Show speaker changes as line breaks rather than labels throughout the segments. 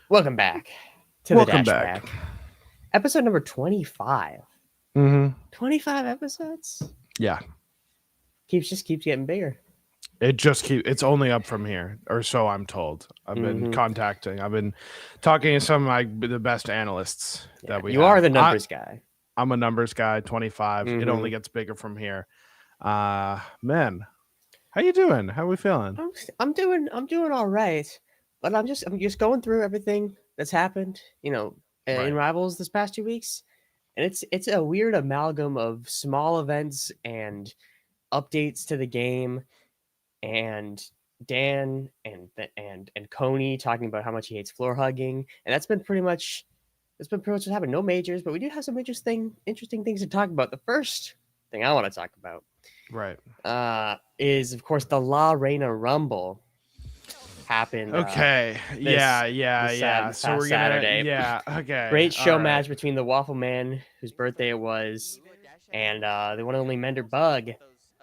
Welcome back to the
Welcome back.
DashBack. Episode number 25.
Mm-hmm.
25 episodes?
Yeah,
Keeps getting bigger.
it's only up from here, or so I'm told. I've been
Mhm.
contacting. I've been talking to some of the best analysts
Yeah,
that we
you are
have.
the numbers guy.
I'm a numbers guy. 25. It only
Mhm.
gets bigger from here. Man, how you doing? How we feeling?
I'm doing all right, but I'm just going through everything that's happened, in
Right.
Rivals this past 2 weeks, and it's a weird amalgam of small events and updates to the game, and Dan and Coney talking about how much he hates floor hugging, and that's been pretty much what happened. No majors, but we do have some interesting things to talk about. The first thing I want to talk about
Right.
is of course the La Reina Rumble happened
Okay.
this
Yeah.
this
So
past
we're gonna.
Saturday.
Yeah. Okay.
Great
All
show
right.
match between the Waffle Man, whose birthday it was, and the one and only Mender Bug.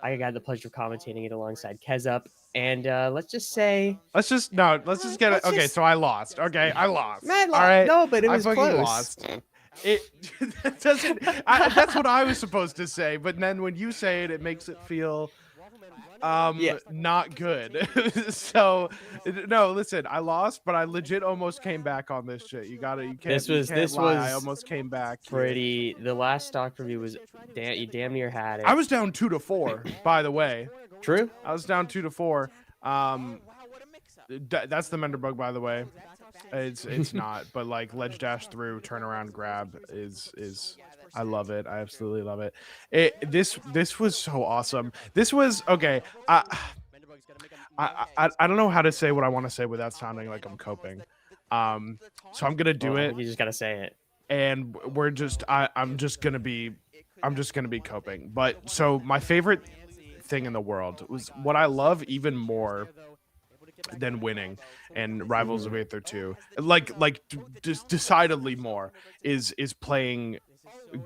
I got the pleasure of commentating it alongside Kezup, and let's just say,
Let's just no. Let's just get it.
let's
Okay.
just
So I lost. Okay. I lost.
man,
All right.
no, but it
I
was
fucking
close.
lost. It that doesn't. That's what I was supposed to say, but then when you say it, it makes it feel
Yeah,
not good. So no, listen, I lost, but I legit almost came back on this shit. You can't
this
lie. I
was
almost came back here.
pretty. The last stock review was you damn near had
I
it.
was down 2-4, by the way.
True.
I was down 2-4. Um that's the Mender bug, by the way. It's not, but like ledge dash through turnaround grab is I love it. I absolutely love it. This was so awesome. This was okay. I don't know how to say what I want to say without sounding like I'm coping. So I'm gonna do
Well,
it,
you just gotta say it.
and I'm just gonna be coping. But so my favorite thing in the world was what I love even more than winning and Rivals of
Mhm.
Aether II. Just decidedly more is playing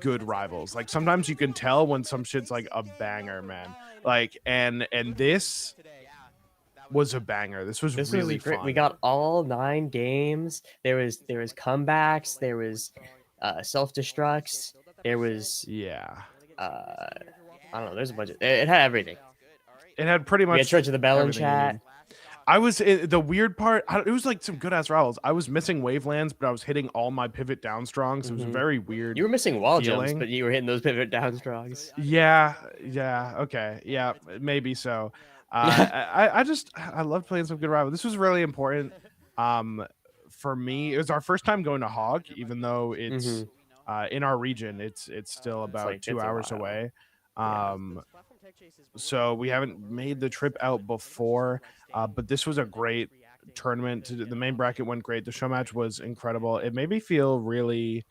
good rivals. Like sometimes you can tell when some shit's like a banger, man. Like and this was a banger. This was
This was
really
great. We
fun.
got all 9 games. There was comebacks. There was self destructs. There was
Yeah.
uh, I don't know. There's a bunch of it had everything.
It had pretty
We had
much
Church of the Bell in
everything you
chat.
need. The weird part. It was like some good ass rivals. I was missing wavelands, but I was hitting all my pivot down strongs. It was a
Hmm.
very weird
You were missing wall jumps,
feeling.
but you were hitting those pivot down strongs.
Yeah, okay, yeah, maybe so. I loved playing some good rival. This was really important. Um, for me, it was our first time going to Hog, even though it's
Hmm.
in our region. It's still
It's
about
like
two
it's a
hours
while.
away.
Yeah.
So we haven't made the trip out before, but this was a great tournament. The main bracket went great. The show match was incredible. It made me feel really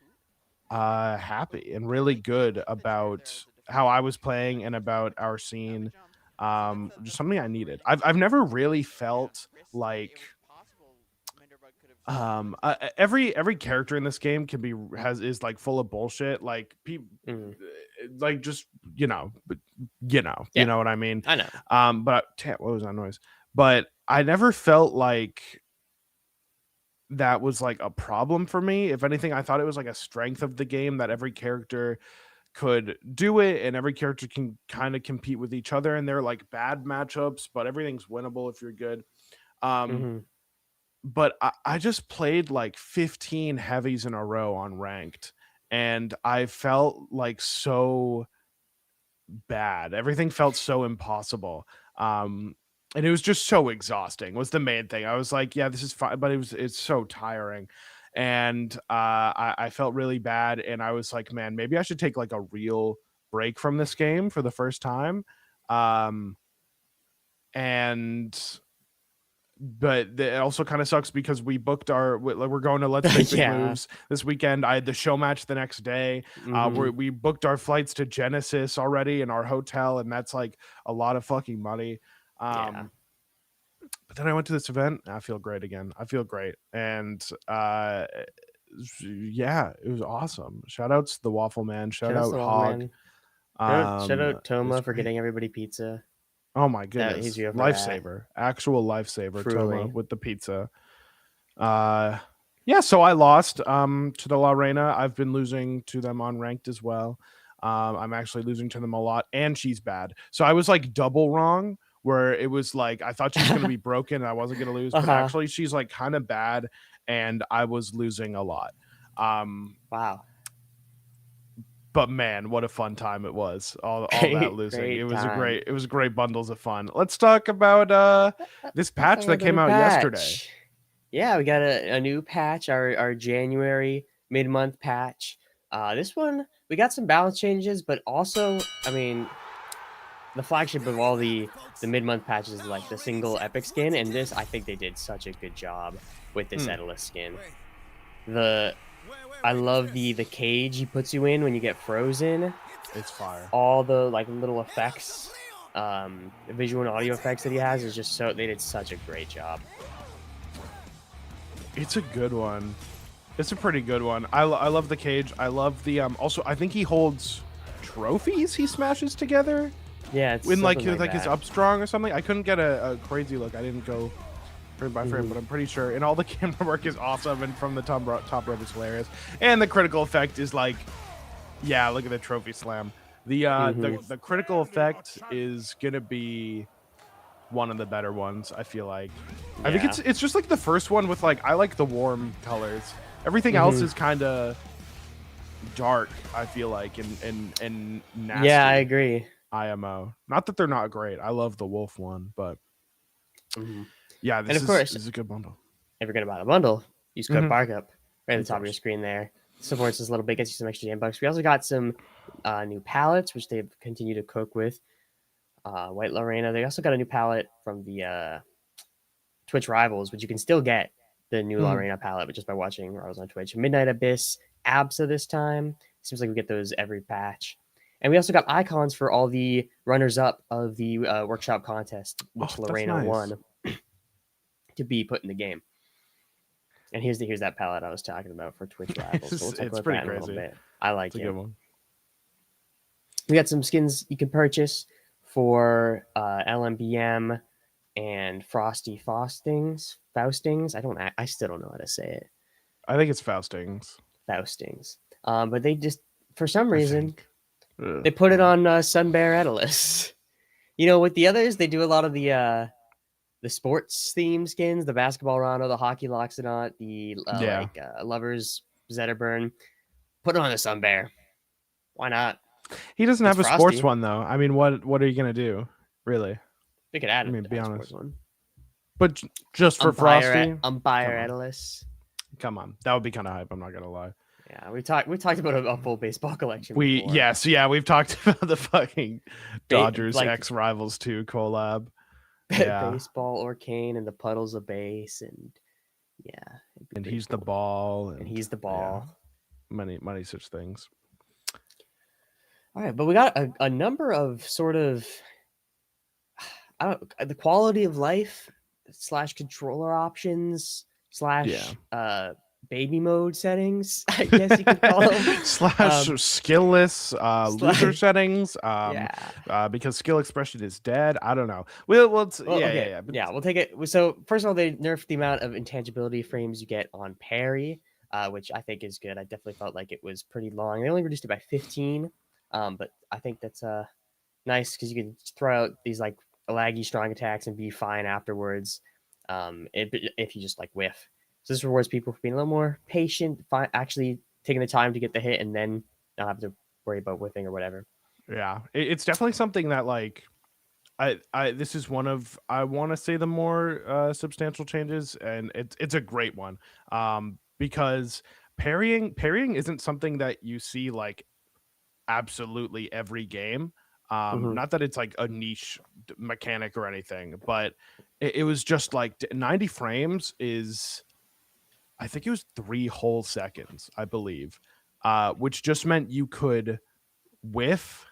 happy and really good about how I was playing and about our scene. Just something I needed. I've never really felt like every character in this game can be has is like full of bullshit. Like people
Hmm.
like just but you
Yeah.
know what I mean.
I know.
What was that noise? But I never felt like that was like a problem for me. If anything, I thought it was like a strength of the game that every character could do it and every character can kind of compete with each other, and they're like bad matchups, but everything's winnable if you're good. Um,
Hmm.
but I just played like 15 heavies in a row on ranked, and I felt like so bad. Everything felt so impossible. And it was just so exhausting was the main thing. I was like, yeah, this is fine, but it's so tiring. And I felt really bad, and I was like, man, maybe I should take like a real break from this game for the first time. Um, and but it also kind of sucks because we're going to Let's Make Big
Yeah.
Moves this weekend. I had the show match the next day.
Hmm.
We booked our flights to Genesis already in our hotel, and that's like a lot of fucking money.
Yeah.
um but then I went to this event, and I feel great again. I feel great. And yeah, it was awesome. Shout outs to the Waffle Man, shout
Shout out to
out
the Waffle
Hog.
Man. Shout out
It was
Toma for
great.
getting everybody pizza.
Oh my
That he's
goodness,
you for that.
lifesaver, actual lifesaver. Toma
Truly.
with the pizza. uh Yeah, so I lost to the La Reina. I've been losing to them on ranked as well. I'm actually losing to them a lot, and she's bad. So I was like double wrong, where it was like I thought she was going to be broken and I wasn't going to lose, but
Uh-huh.
actually she's like kind of bad, and I was losing a lot. Um,
Wow.
but man, what a fun time it was! All that
Great,
losing.
great time.
It was great bundles of fun. Let's talk about this
Let's
patch
talk
that
about the
came
new
out yesterday.
patch. Yeah, we got a new patch, our January mid-month patch. This one we got some balance changes, but also, I mean, the flagship of all the mid-month patches is like the single epic skin, and this I think they did such a good job with this
Hmm,
Etalus skin. The I love the cage he puts you in when you get frozen.
it's fire.
All the like little effects, visual and audio effects that he has is just so they did such a great job.
It's a good one. It's a pretty good one. I love the cage. I love the also I think he holds trophies he smashes together
Yeah, it's
in like
something like
his
that.
up strong or something. I couldn't get a crazy look. I didn't go frame by frame,
Mhm.
but I'm pretty sure. And all the camera work is awesome, and from the top rope is hilarious. And the critical effect is like, yeah, look at the trophy slam.
Mhm.
The critical effect is gonna be one of the better ones. I feel like. I think
Yeah.
it's just like the first one with like I like the warm colors. Everything else
Mhm.
is kind of dark. I feel like and
Yeah, I
nasty.
agree.
IMO. Not that they're not great. I love the wolf one, but
Mhm.
yeah,
And of course,
this is a good bundle.
if you're gonna buy the bundle, use code
Mm-hmm.
BARKUP right at the
Of
top of your
course.
screen there. Supports us a little bit, gets you some extra $10. We also got some new palettes, which they've continued to cook with. White Lorena. They also got a new palette from the Twitch Rivals, which you can still get the new
Hmm.
Lorena palette, but just by watching Rivals on Twitch. Midnight Abyss, Absa this time. Seems like we get those every patch. And we also got icons for all the runners up of the workshop contest,
Oh,
which
that's
Lorena
nice.
won to be put in the game. And here's that palette I was talking about for Twitch Rivals. But we'll talk
It's
about
pretty
that in a little
crazy.
bit. I
It's
like
a good
it.
one.
We got some skins you can purchase for LMBM and Frosty Faustings. I still don't know how to say it.
I think it's Faustings.
Faustings. But they just for some
I
reason
think. Ugh,
they put it
well,
on Sunbear Etalus. With the others, they do a lot of the sports theme skins, the basketball Rano, the hockey Loxodont, the
yeah.
lovers Zetterburn. Put it on a Sunbear. Why not?
He doesn't
It's
have a sports
Frosty.
one though. I mean, what are you gonna do? Really?
They could
I mean, be
add a sports
honest.
one.
But just for Frosty,
Umpire
come on,
Etalus.
come on. That would be kind of hype. I'm not gonna lie.
Yeah, we talked about a full baseball collection
We
before.
yes, yeah, we've talked about the fucking Dodgers
Like
X Rivals 2 collab. Yeah,
baseball Orcane and the puddles of base, and yeah, it'd be
and
pretty
he's the
cool.
ball,
And
and
he's the
yeah,
ball.
many such things.
All right, but we got a number of sort of I don't the quality of life slash controller options
Yeah.
slash baby mode settings, I guess you could call them.
Slash skillless loser
Slash
settings
yeah.
because skill expression is dead. I don't know.
Well,
Yeah,
okay,
yeah, but
yeah, we'll take it. So first of all, they nerfed the amount of intangibility frames you get on parry, which I think is good. I definitely felt like it was pretty long. They only reduced it by 15, but I think that's nice because you can throw out these like laggy strong attacks and be fine afterwards. If you just like whiff. So this rewards people for being a little more patient, actually taking the time to get the hit, and then not have to worry about whiffing or whatever.
yeah, it's definitely something that like I this is one of I want to say the more substantial changes, and it's a great one because parrying isn't something that you see like absolutely every game.
Mm-hmm.
Not that it's like a niche mechanic or anything, but it was just like 90 frames is I think it was 3 whole seconds, I believe, which just meant you could whiff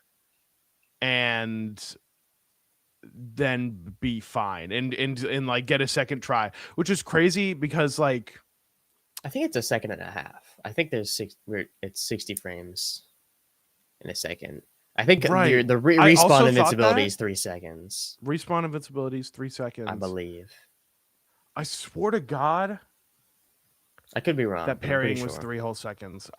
and then be fine and like get a second try, which is crazy because like
I think it's a second and a half. I think it's 60 frames in a second. I think
right.
the
I
respawn
also thought
invincibility
that
is 3 seconds,
respawn invincibility is 3
I
seconds.
believe.
I swear to God,
I could be wrong,
That
but I'm pretty
parrying was
sure.
3 whole seconds.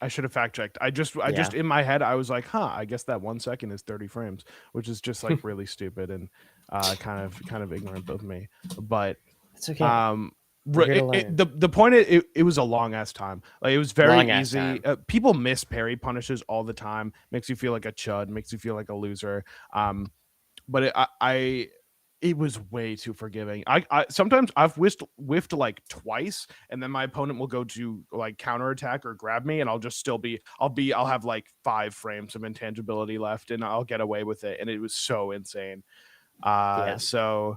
I should have fact checked. I just
Yeah.
in my head I was like, huh, I guess that 1 second is 30 frames, which is just like really stupid and kind of ignorant of me. But
It's okay.
um
We're here to learn.
the point it was a long ass time. Like it was very
Long ass
easy.
time.
People miss parry punishes all the time. Makes you feel like a chud. Makes you feel like a loser. But it was way too forgiving. I sometimes I've whiffed like twice, and then my opponent will go to like counterattack or grab me, and I'll have like 5 frames of intangibility left, and I'll get away with it. And it was so insane.
Yeah.
So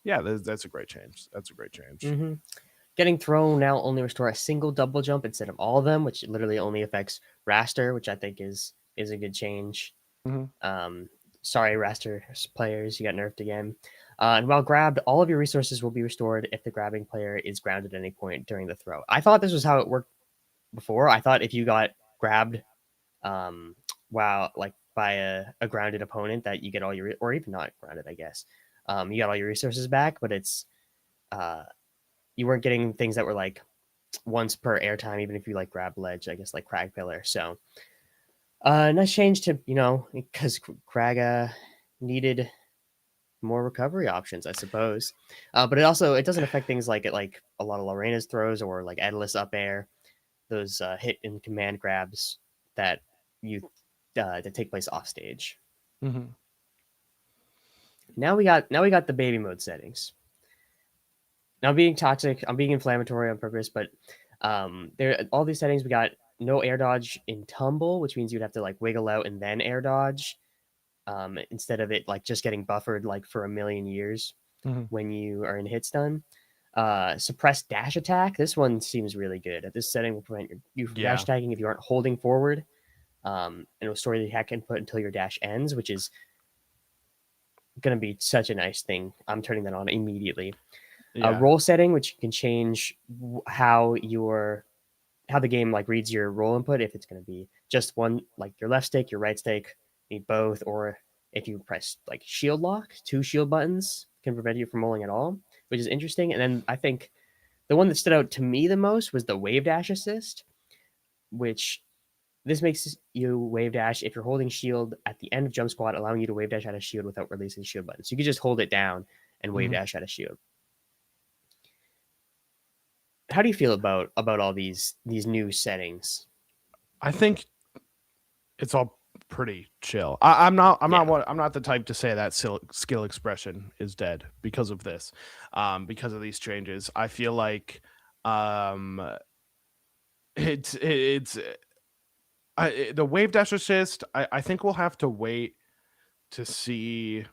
yeah, that's a great change. That's a great change.
Mm-hmm. Getting thrown now only restore a single double jump instead of all of them, which literally only affects Raster, which I think is a good change.
Mm-hmm.
Sorry, Raster players, you got nerfed again. And while grabbed, all of your resources will be restored if the grabbing player is grounded at any point during the throw. I thought this was how it worked before. I thought if you got grabbed, um, wow, like by a grounded opponent, that you get all your, or even not grounded, I guess, you got all your resources back. But it's uh, you weren't getting things that were like once per airtime, even if you like grab ledge, I guess like Crag Pillar. So nice change to, because Crag needed more recovery options, I suppose. But it doesn't affect things like a lot of Lorena's throws or like Edalus up air, those hit and command grabs that you that take place off stage.
Mm-hmm.
Now we got the baby mode settings. Now I'm being toxic, I'm being inflammatory on purpose, but there all these settings we got no air dodge in tumble, which means you'd have to like wiggle out and then air dodge, instead of it like just getting buffered like for a million years
Mm-hmm.
when you are in hit stun. Suppressed dash attack. This one seems really good. This setting will prevent you from dash
Yeah.
attacking if you aren't holding forward. And it will store the attack input until your dash ends, which is going to be such a nice thing. I'm turning that on immediately.
Yeah.
Roll setting, which you can change how the game like reads your roll input. If it's going to be just one, like your left stick, your right stick, need both, or if you press like shield lock, 2 shield buttons can prevent you from rolling at all, which is interesting. And then I think the one that stood out to me the most was the wave dash assist, which this makes you wave dash if you're holding shield at the end of jump squat, allowing you to wave dash out of shield without releasing shield button. So you can just hold it down and wave
Mm-hmm.
dash out of shield. How do you feel about all these new settings?
I think it's all pretty chill. I'm not the type to say that skill expression is dead because of this, because of these changes. I feel like it's the wave dash assist. I think we'll have to wait to see.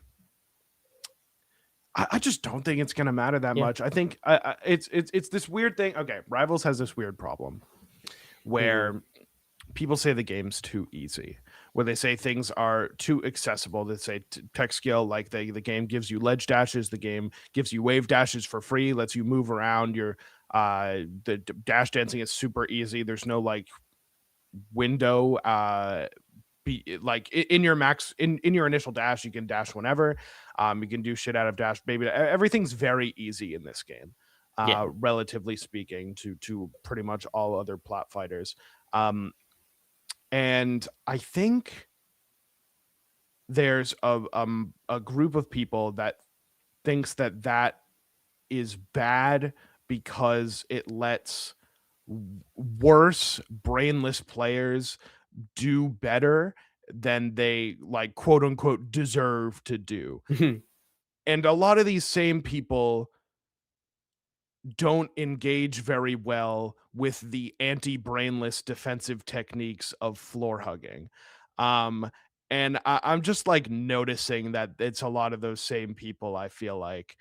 I just don't think it's gonna matter that much. I think it's this weird thing. Okay, Rivals has this weird problem where people say the game's too easy, where they say things are too accessible. They say tech skill, like the game gives you ledge dashes, the game gives you wave dashes for free, lets you move around. The dash dancing is super easy. There's no like window. Like in your max in your initial dash, you can dash whenever. You can do shit out of dash, baby. Everything's very easy in this game,
Yeah.
relatively speaking to pretty much all other plot fighters. And I think there's a group of people that thinks that is bad because it lets worse brainless players do better than they like quote unquote deserve to do. And a lot of these same people don't engage very well with the anti-brainless defensive techniques of floor hugging. I'm just like noticing that it's a lot of those same people, I feel like,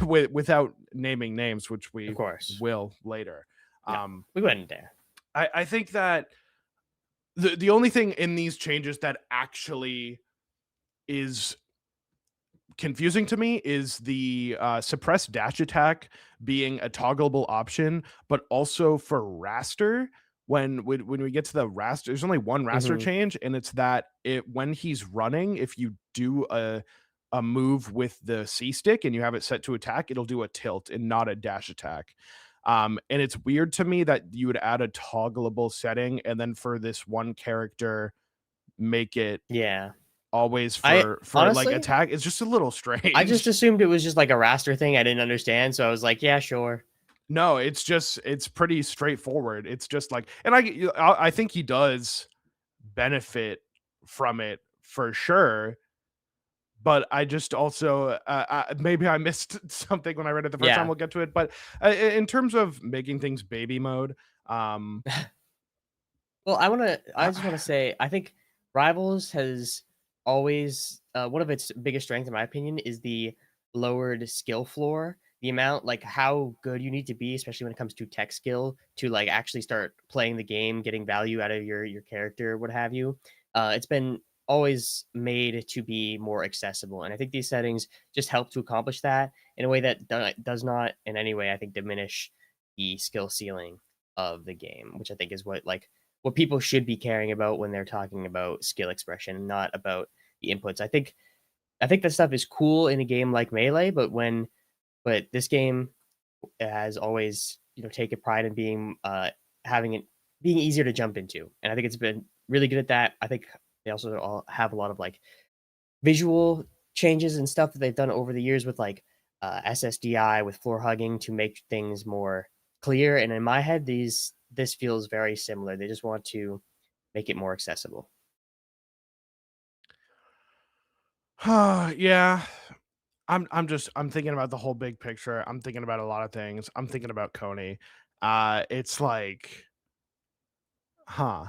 without naming names, which
Of
we
course.
will later.
No, we went there.
I think that the only thing in these changes that actually is confusing to me is the suppressed dash attack being a toggleable option, but also for raster. When we get to the raster, there's only one raster change, and it's that when he's running, if you do a move with the C stick and you have it set to attack, it'll do a tilt and not a dash attack. And it's weird to me that you would add a toggleable setting and then for this one character make it
Yeah.
always
I
for like
honestly,
attack. It's just a little
I just
strange.
assumed it was just like a raster thing I didn't understand, so I was like, yeah, sure.
No, it's pretty straightforward. It's just like, and I think he does benefit from it for sure. But I just also maybe I missed something when I read it the first time.
Yeah.
We'll get to it, but in terms of making things baby mode, um,
Well, I
I,
just want to say, I think Rivals has always one of its biggest strengths, in my opinion, is the lowered skill floor. The amount, like how good you need to be, especially when it comes to tech skill, to like actually start playing the game, getting value out of your character, what have you. It's been always made to be more accessible, and I think these settings just help to accomplish that in a way that does not in any way, I think, diminish the skill ceiling of the game, which I think is what people should be caring about when they're talking about skill expression, not about the inputs. I think that stuff is cool in a game like Melee, but this game has always taken pride in being having it being easier to jump into, and I think it's been really good at that. I think they also all have a lot of like visual changes and stuff that they've done over the years with like SSDI with floor hugging to make things more clear. And in my head, this feels very similar. They just want to make it more accessible.
yeah, I'm thinking about the whole big picture. I'm thinking about a lot of things. I'm thinking about Coney. It's like, huh.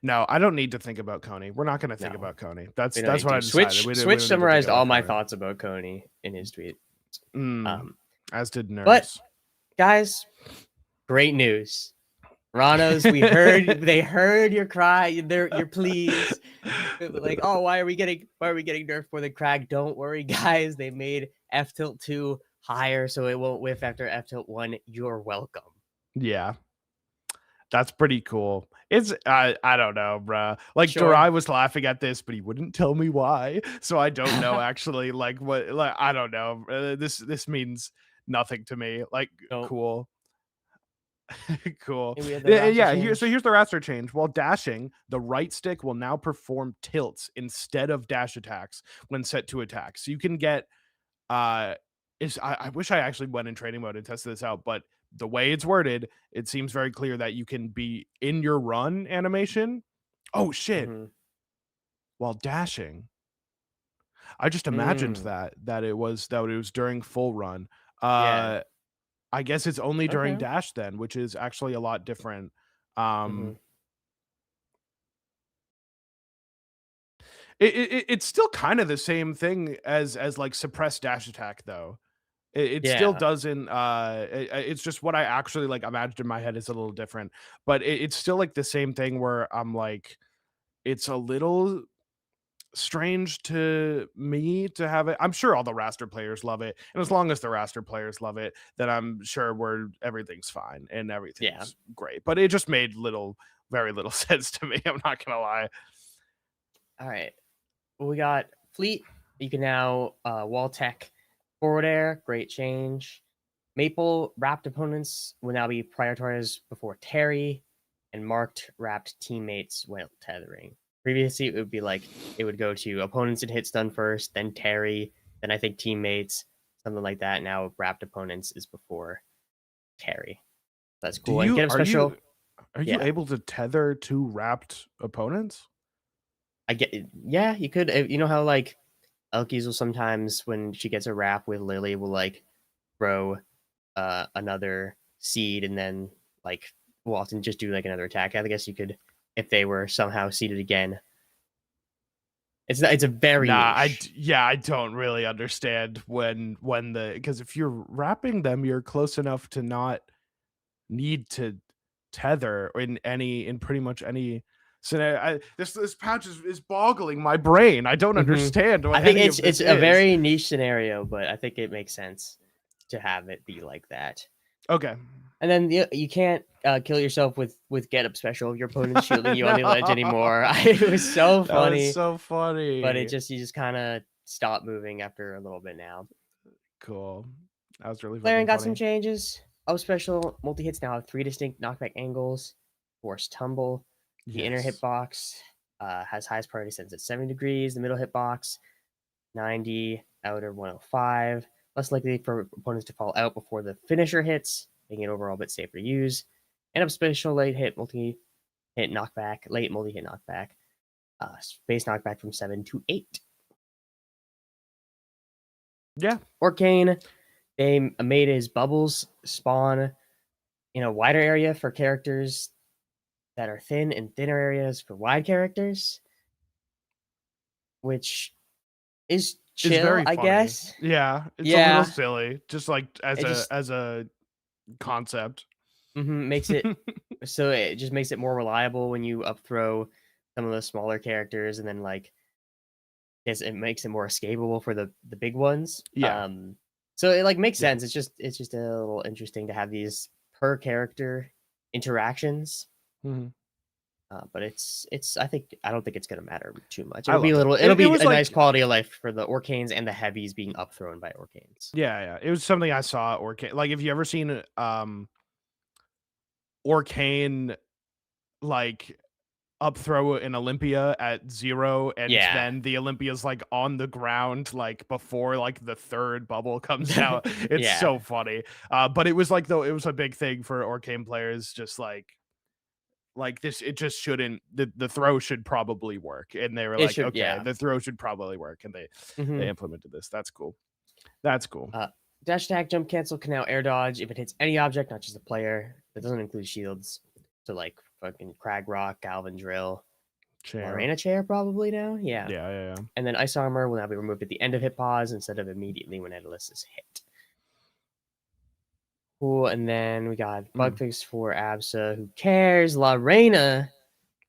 No, I don't need to think about Coney. We're not going to think
No,
about Coney.
we don't
That's
need
what I
to.
decided. We
Switch
don't need to think
summarized all
about
my
Coney.
thoughts about Coney in his tweet.
Mm,
Um,
as did
but
Nurse.
guys, great news. Ranos, we heard they heard your cry, your pleas. Like, oh, why are we getting nerfed for the crack? Don't worry, guys. They made F tilt 2 higher so it won't whiff after F tilt 1. You're welcome.
Yeah. That's pretty cool. It's I don't know, bruh. Like
Sure.
Durai was laughing at this, but he wouldn't tell me why. So I don't know actually like what like I don't know. This means nothing to me. Like
Nope.
cool. Cool.
And we had the raster
Yeah,
change.
here's the raster change. While dashing, the right stick will now perform tilts instead of dash attacks when set to attack. So you can get I wish I actually went in training mode and tested this out, but the way it's worded, it seems very clear that you can be in your run animation. Oh shit.
Mm-hmm.
While dashing. I just imagined
Mm.
that it was during full run.
Yeah.
I guess it's only during
Okay.
dash then, which is actually a lot different.
Mm-hmm.
It's still kind of the same thing as like suppressed dash attack though. It still
Yeah.
doesn't. It's just what I actually like imagined in my head is a little different, but it's still like the same thing where I'm like, it's a little strange to me to have it. I'm sure all the raster players love it, and as long as the raster players love it, then I'm sure everything's fine and
Yeah.
everything's great. But it just made very little sense to me. I'm not gonna lie.
All right. Well, we got Fleet. You can now wall tech forward air. Great change. Maple wrapped opponents will now be prioritized before Terry, and marked wrapped teammates while tethering. Previously, it would be like it would go to opponents and hit stun first, then Terry, then I think teammates, something like that. Now wrapped opponents is before Terry. That's
Do
cool. And
you
get a special.
are you
Yeah,
able to tether to wrapped opponents?
I get. Yeah, you could. You know how like Elkies will sometimes when she gets a wrap with Lily will like throw another seed and then like will often just do like another attack. I guess you could if they were somehow seeded again. It's a very
Nah,
niche.
I don't really understand when the because if you're wrapping them, you're close enough to not need to tether in pretty much any scenario. This patch is boggling my brain. I don't
Mhm.
understand what
I think
any of
it's
this
a
is.
very niche scenario, but I think it makes sense to have it be like that.
Okay.
And then you can't kill yourself with get up special if your opponent's shielding you on the ledge anymore. It was so
That was
funny,
so funny.
but you just kind of stop moving after a little bit now.
Cool. That was really
Laren
fucking
got some
funny.
changes. Up special multi hits now have 3 distinct knockback angles. Force tumble. The inner
Yes.
hitbox has highest priority since at 70 degrees. The middle hitbox 90, outer 105. Less likely for opponents to fall out before the finisher hits, making it overall a bit safer to use. And up special late hit multi hit knockback, late multi hit knockback. Base knockback from 7 to 8.
Yeah.
Arcane, they made his bubbles spawn in a wider area for characters that are thin and thinner areas for wide characters, which is
It's
chill,
very
I
funny.
guess.
Yeah, it's a little
Yeah,
silly, just like
it just
as a concept.
makes it so it just makes it more reliable when you up throw some of the smaller characters, and then like it makes it more escapable for the big ones.
Yeah.
So it like makes
Yeah.
sense. It's just a little interesting to have these per character interactions.
Mhm.
But I don't think it's gonna matter too much.
I love it.
It'll
It
be
was
a nice
like
quality of life for the Orcanes and the heavies being up thrown by Orcanes.
yeah, it was something I saw at Orcane. Like, if you ever seen Orcane like up throw in Olympia at 0, and
Yeah.
then the Olympia's like on the ground like before like the third bubble comes out. It's
Yeah.
so funny. But it was like, though, it was a big thing for Orcane players, just like this, it just shouldn't, the throw should probably work, and they were
It
like,
should,
okay,
yeah.
the throw should probably work, and they
Mhm.
implemented this. That's cool. That's cool.
Dash attack, jump cancel can now air dodge if it hits any object, not just a player. That doesn't include shields. So like fucking Crag Rock, Galvin Drill,
Chair.
Lorena Chair probably now. Yeah.
Yeah.
And then Ice Armor will now be removed at the end of hit pause instead of immediately when Endless is hit. Cool. And then we got bug fix for Absa. Who cares? Lorena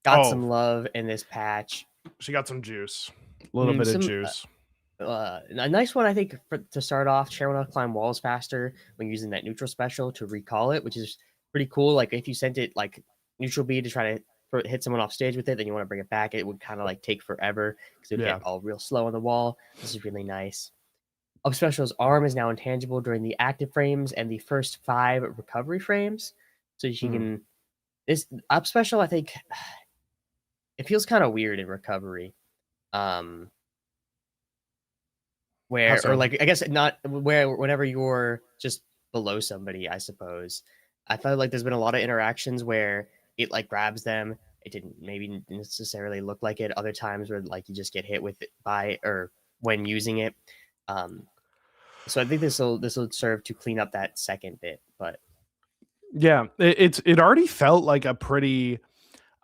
got
Oh,
some love in this patch.
she got some juice. A little bit of
Some
juice.
a nice one, I think, to start off. Chair will climb walls faster when using that neutral special to recall it, which is pretty cool. Like if you sent it like neutral B to try to hit someone off stage with it, then you want to bring it back, it would kind of like take forever because it would
Yeah.
get all real slow on the wall. This is really nice. Up special's arm is now intangible during the active frames and the first 5 recovery frames. So she can this up special, I think it feels kind of weird in recovery.
How
Where or
so?
like I guess not where whenever you're just below somebody, I suppose. I felt like there's been a lot of interactions where it like grabs them. It didn't maybe necessarily look like it. Other times where like you just get hit with it by or when using it. So I think this will serve to clean up that second bit. But
Yeah, it already felt like a pretty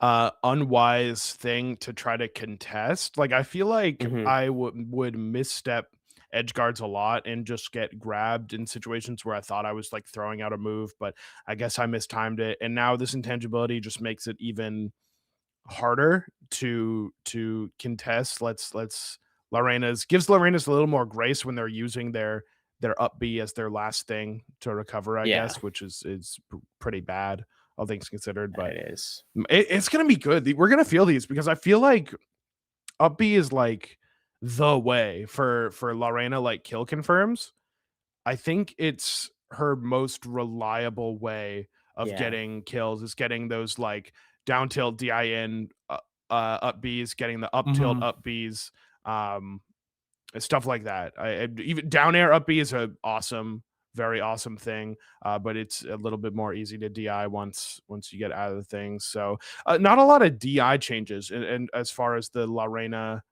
unwise thing to try to contest. Like, I feel like I would misstep edge guards a lot and just get grabbed in situations where I thought I was like throwing out a move, but I guess I mistimed it. And now this intangibility just makes it even harder to contest. Let's gives Lorena's a little more grace when they're using their up B as their last thing to recover, I guess, which is pretty bad, all things considered. But
it is.
it's gonna be good. We're gonna feel these because I feel like up B is like the way for Lorena, like kill confirms. I think it's her most reliable way of getting kills, is getting those like down tilt DIN up Bs, getting the up tilt up Bs, stuff like that. Even down air up B is a awesome, very awesome thing, but it's a little bit more easy to DI once you get out of the thing. So not a lot of DI changes, and as far as the Lorena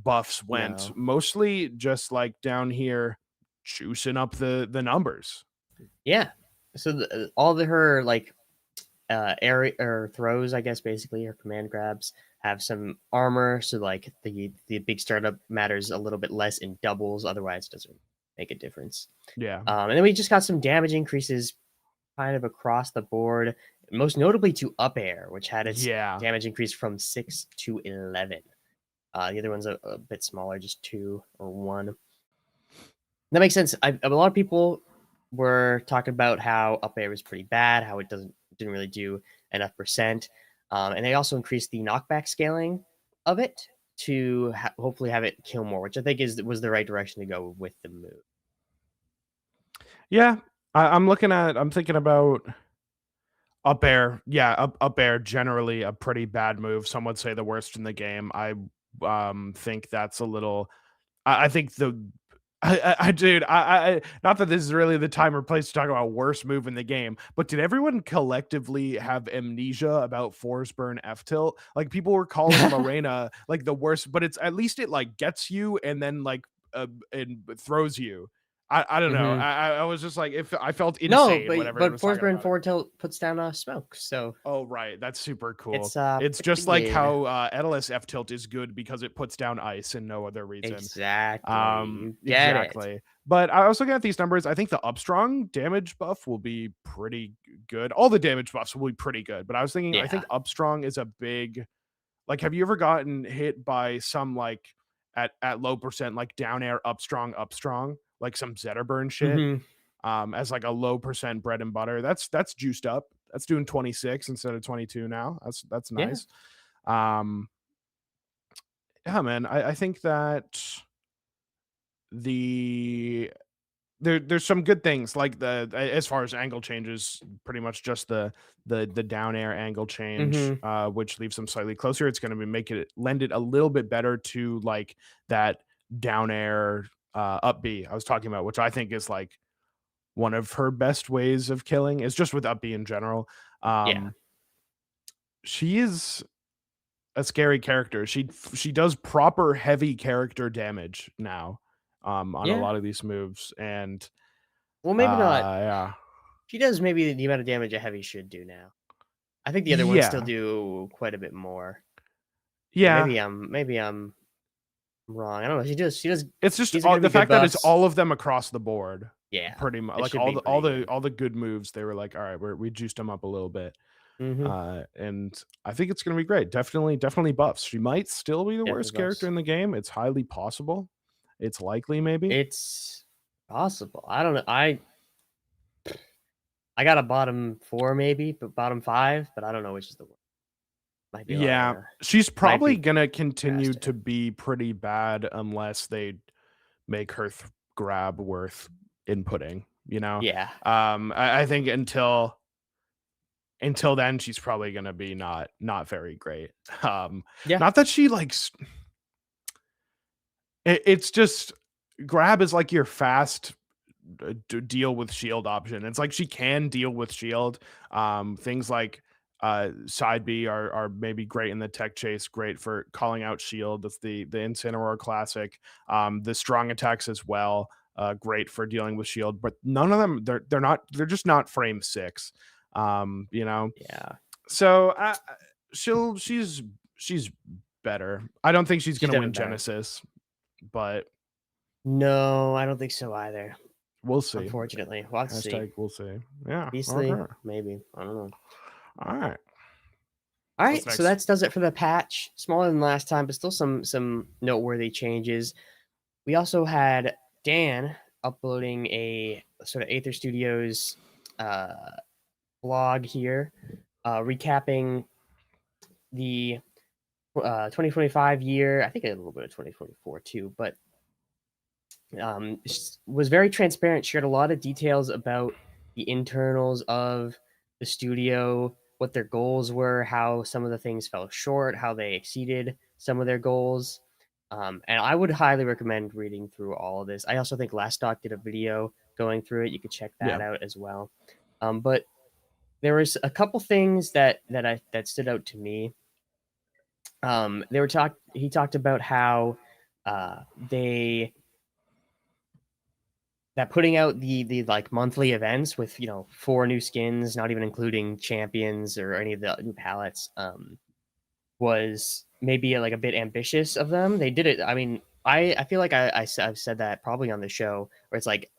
buffs went, mostly just like down here juicing up the numbers.
Yeah. So all her like area or throws, I guess basically her command grabs have some armor, so like the big startup matters a little bit less in doubles, otherwise it doesn't make a difference.
Yeah.
And then we just got some damage increases kind of across the board, most notably to up air, which had its damage increase from 6 to 11. The other one's a bit smaller, just 2 or 1. That makes sense. A lot of people were talking about how up air was pretty bad, how it didn't really do enough percent. And they also increased the knockback scaling of it to hopefully have it kill more, which I think was the right direction to go with the move.
Yeah, I'm thinking about up air. Yeah, up air generally a pretty bad move. Some would say the worst in the game. I think that's a little. I think the dude, not that this is really the time or place to talk about worst move in the game, but did everyone collectively have amnesia about Force Burn F tilt? Like people were calling Morena like the worst, but it's at least it like gets you and then like and throws you. I don't know.
Mm-hmm.
I was just like if I felt
No,
insane when everyone
but
was
Force
talking
Burn
about it.
Forward Tilt puts down smoke, so
Oh right, that's super cool.
it's
It's
pretty
just like
good.
how Etalus F tilt is good because it puts down ice and no other reason.
Exactly, you get it.
Exactly. But I was looking at these numbers. I think the Upstrong damage buff will be pretty good. All the damage buffs will be pretty good. But I was thinking, I
Yeah.
think Upstrong is a big like. Have you ever gotten hit by some like at low percent like down air upstrong like some Zetterburn shit?
Mm-hmm.
As like a low percent bread and butter. That's juiced up. That's doing 26 instead of 22 now. That's
Yeah.
nice. Um, yeah, man. I think that the there's some good things like the as far as angle changes, pretty much just the down air angle change,
Mm-hmm.
which leaves them slightly closer. It's going to be make it lend it a little bit better to like that down air up B I was talking about, which I think is like one of her best ways of killing is just with up B in general.
Yeah.
She is a scary character. She does proper heavy character damage now on a
Yeah.
lot of these moves and
Well, maybe not.
yeah.
She does maybe the amount of damage a heavy should do now. I think the other ones still
Yeah.
do quite a bit more. But
Yeah.
maybe I'm wrong. I don't know. She does
It's just
these are gonna
the
be good
fact that it's
buffs.
all of them across the board.
Yeah.
Pretty much
It
like
should be pretty good.
all the good moves. They were like, all right, we juiced them up a little bit.
Mm-hmm.
And I think it's gonna be great. Definitely buffs. She might still be the
Definitely
worst character
buffs.
in the game. It's highly possible. It's likely, maybe.
It's possible. I don't know. I got a bottom 4 maybe, but bottom 5, but I don't know which is the worst. Might be
Yeah, she's
might
probably
be
gonna continue
faster.
to be pretty bad unless they make her grab worth inputting. You know,
Yeah.
I think until then, she's probably gonna be not very great.
Yeah.
Not that she likes. It's just grab is like your fast deal with shield option. It's like she can deal with shield. Things like side B are maybe great in the tech chase, great for calling out shield. That's the Incineroar classic. The strong attacks as well, great for dealing with shield. But none of them they're just not frame 6. You know,
Yeah.
so she's better. I don't think she's
She's
gonna
definitely
win
better.
Genesis, but
No, I don't think so either.
we'll see.
Unfortunately. We'll have to see.
Hashtag we'll see. Yeah.
Beastly,
Okay.
maybe. I don't know.
All right.
All
What's
right, so
next?
that does it for the patch. Smaller than last time, but still some noteworthy changes. We also had Dan uploading a sort of Aether Studios uh, blog here, recapping the 2025 year. I think a little bit of 2024 too, but was very transparent. Shared a lot of details about the internals of the studio, what their goals were, how some of the things fell short, how they exceeded some of their goals. And I would highly recommend reading through all of this. I also think Last Doc did a video going through it. You could check that
Yeah.
out as well. But there was a couple things that stood out to me. He talked about how they that putting out the like monthly events with 4 new skins, not even including champions or any of the new palettes, was maybe like a bit ambitious of them. They did it. I mean, I feel like I've said that probably on the show where it's like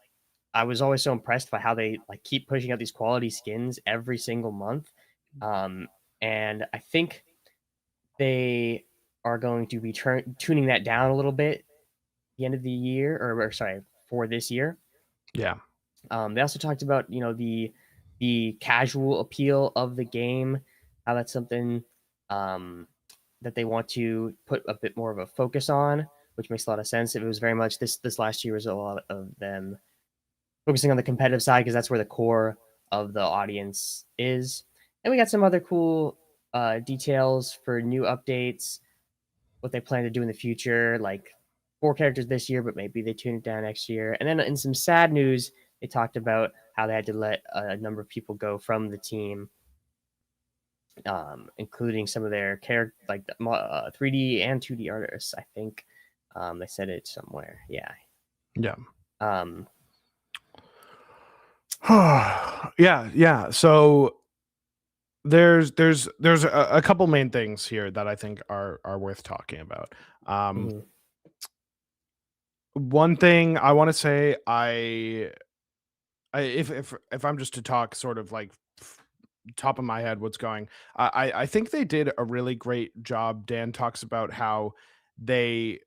I was always so impressed by how they like keep pushing out these quality skins every single month. Um, and I think they are going to be tuning that down a little bit at the end of the year, or sorry, for this year.
Yeah.
They also talked about the the casual appeal of the game, how that's something that they want to put a bit more of a focus on, which makes a lot of sense. It was very much this last year was a lot of them focusing on the competitive side because that's where the core of the audience is. And we got some other cool details for new updates, what they plan to do in the future, like 4 characters this year, but maybe they tune it down next year. And then in some sad news, they talked about how they had to let a number of people go from the team, including some of their character, like 3D and 2D artists. I think they said it somewhere. Yeah.
Yeah.
Um,
yeah. So there's a couple main things here that I think are worth talking about.
mm-hmm.
One thing I want to say, if I'm just to talk sort of like top of my head what's going, I think they did a really great job. Dan talks about how they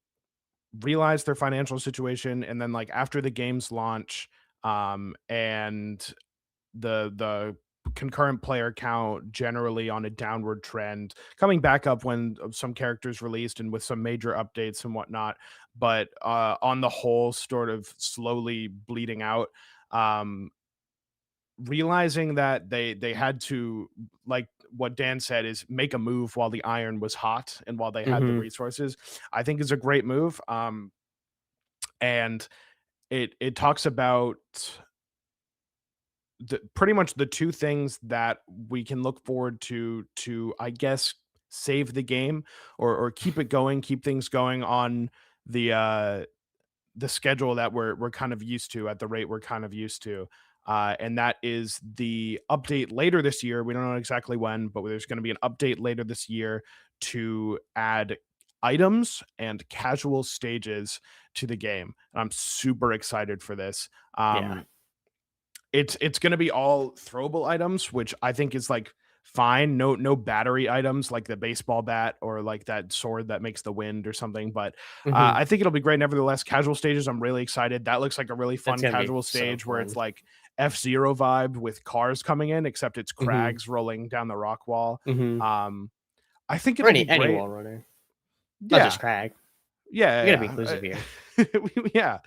realized their financial situation, and then like after the game's launch, and the concurrent player count generally on a downward trend, coming back up when some characters released and with some major updates and whatnot, but on the whole sort of slowly bleeding out. um Realizing that they had to, like what Dan said, is make a move while the iron was hot and while they had the
Mm-hmm.
resources, I think is a great move. And it talks about pretty much the two things that we can look forward to, I guess, save the game, or keep it going, keep things going on the schedule that we're kind of used to, at the rate we're kind of used to. And that is the update later this year. We don't know exactly when, but there's going to be an update later this year to add items and casual stages to the game. And I'm super excited for this.
Yeah.
It's going to be all throwable items, which I think is like fine. No battery items like the baseball bat or like that sword that makes the wind or something. But
Mm-hmm.
I think it'll be great. Nevertheless, casual stages, I'm really excited. That looks like a really
That's
fun
gonna be
casual
so
stage where
fun.
it's like F-Zero vibe with cars coming in, except it's
Mm-hmm.
crags rolling down the rock wall.
Mm-hmm.
Um, I think
Or
it'll be
any
great.
wall runner, not just
Yeah,
Crag. We gotta be
yeah,
inclusive here.
yeah.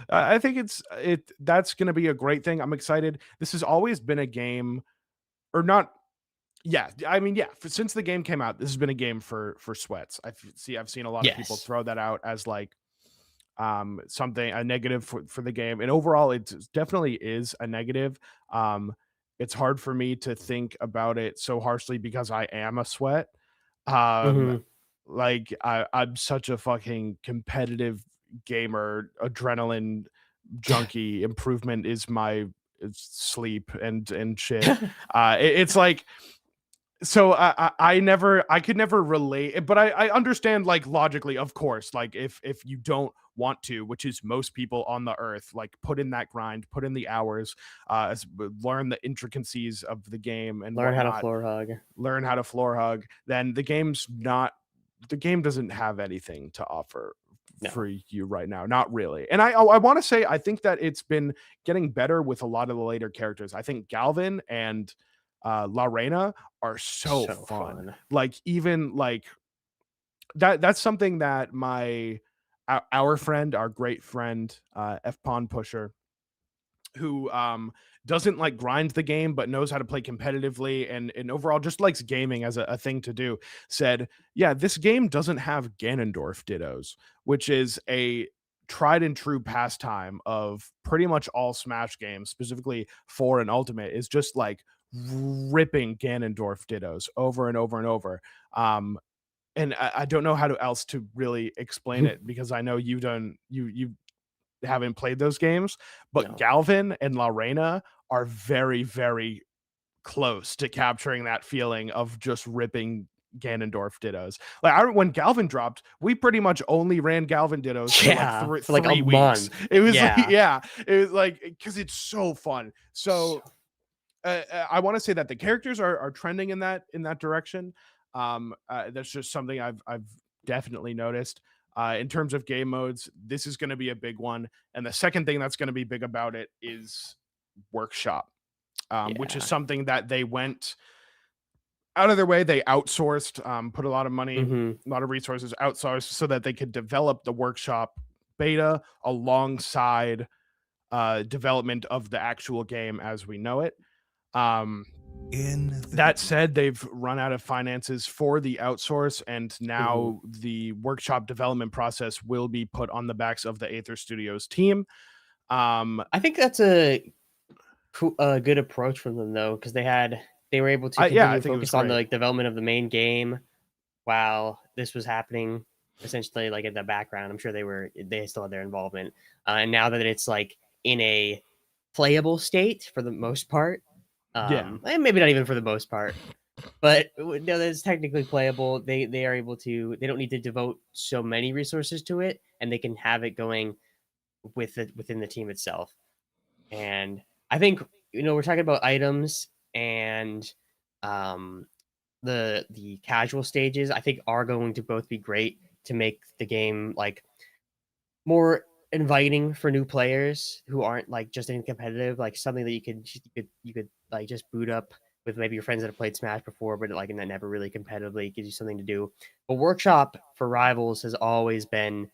I think that's going to be a great thing. I'm excited. This has always been a game, or not. Yeah, I mean, yeah. Since the game came out, this has been a game for sweats. I've seen a lot of people
Yes.
throw that out as like something, a negative for the game, and overall, it definitely is a negative. Um, it's hard for me to think about it so harshly because I am a sweat. Um,
Mm-hmm.
like I'm such a fucking competitive gamer, adrenaline junkie. Improvement is my sleep and shit. It's like, so I could never relate, but I understand, like, logically, of course, like if you don't want to, which is most people on the earth, like put in that grind, put in the hours, learn the intricacies of the game and
Learn how to
whatnot,
floor hug.
learn how to floor hug, then the game doesn't have anything to offer
No.
for you right now. Not really. And I want to say, I think that it's been getting better with a lot of the later characters. I think Galvin and La Reina are so
So
fun.
fun.
Like, even like that's something that our friend, our great friend, F Pawn Pusher, who doesn't like grind the game but knows how to play competitively, and overall just likes gaming as a thing to do, said, yeah, this game doesn't have Ganondorf dittos, which is a tried and true pastime of pretty much all Smash games, specifically 4 and Ultimate, is just like ripping Ganondorf dittos over and over and over. And I don't know how else to really explain it, because I know you haven't played those games, but
No.
Galvin and La Reina are very, very close to capturing that feeling of just ripping Ganondorf dittos. Like, when Galvin dropped, we pretty much only ran Galvin dittos for like
Yeah. For like a
3 weeks.
month.
It was like,
Yeah.
yeah, it was like, because it's so fun.
So
So I want to say that the characters are trending in that direction. That's just something I've definitely noticed. In terms of game modes, this is going to be a big one, and the second thing that's going to be big about it is workshop. which is
Yeah.
something that they went out of their way. They outsourced, put a lot of money,
Mhm.
a lot of resources outsourced so that they could develop the workshop beta alongside development of the actual game as we know it. Um, that said, they've run out of finances for the outsource, and
Mhm.
now the workshop development process will be put on the backs of the Aether Studios team. Um,
I think that's a good approach from them though, because they were able to
yeah, I
continue
think it was
focus on the
great.
like development of the main game while this was happening essentially like in the background. I'm sure they still had their involvement. And now that it's like in a playable state for the most part,
Yeah,
and maybe not even for the most part, but no, that it's technically playable. They are able to. They don't need to devote so many resources to it, and they can have it going within the team itself. And I think we're talking about items and um, the casual stages. I think are going to both be great to make the game like more inviting for new players who aren't like just in competitive, like something that you could like just boot up with maybe your friends that have played Smash before, but like and that never really competitively gives you something to do. But Workshop for Rivals has always been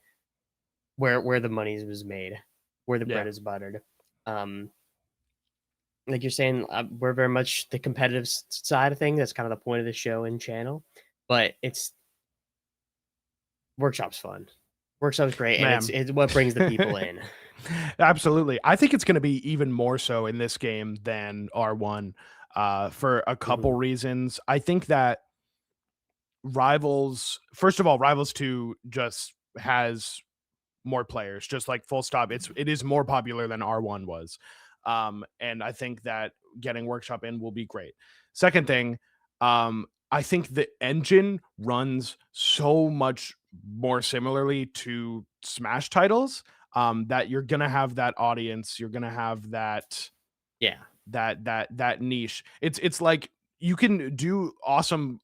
where the money was made, where the
yeah,
bread is buttered. Um, like you're saying, we're very much the competitive side of things. That's kind of the point of the show and channel. But it's Workshop's fun. Workshop's great, and it's
man.
it's what brings the people in.
Absolutely. I think it's going to be even more so in this game than R1 for a couple
Mhm.
reasons. I think that Rivals, first of all, Rivals 2 just has more players, just like full stop. It is more popular than R1 was. And I think that getting Workshop in will be great. Second thing, I think the engine runs so much more similarly to Smash titles, that you're gonna have that audience, you're gonna have
Yeah.
that niche. It's like you can do awesome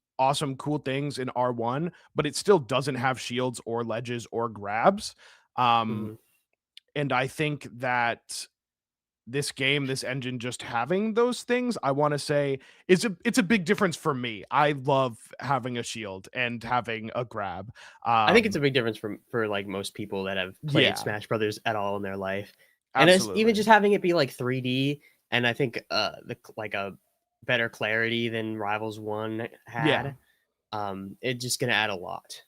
cool things in R1, but it still doesn't have shields or ledges or grabs. Um
Mhm.
and I think that this engine just having those things, I want to say it's a big difference for me. I love having a shield and having a grab.
I think it's a
Um
big difference for like most people that have played
yeah,
Smash Brothers at all in their life, and it's even
absolutely.
just having it be like 3D, and I think like a better clarity than Rivals One
Yeah,
had. It's just gonna add a lot.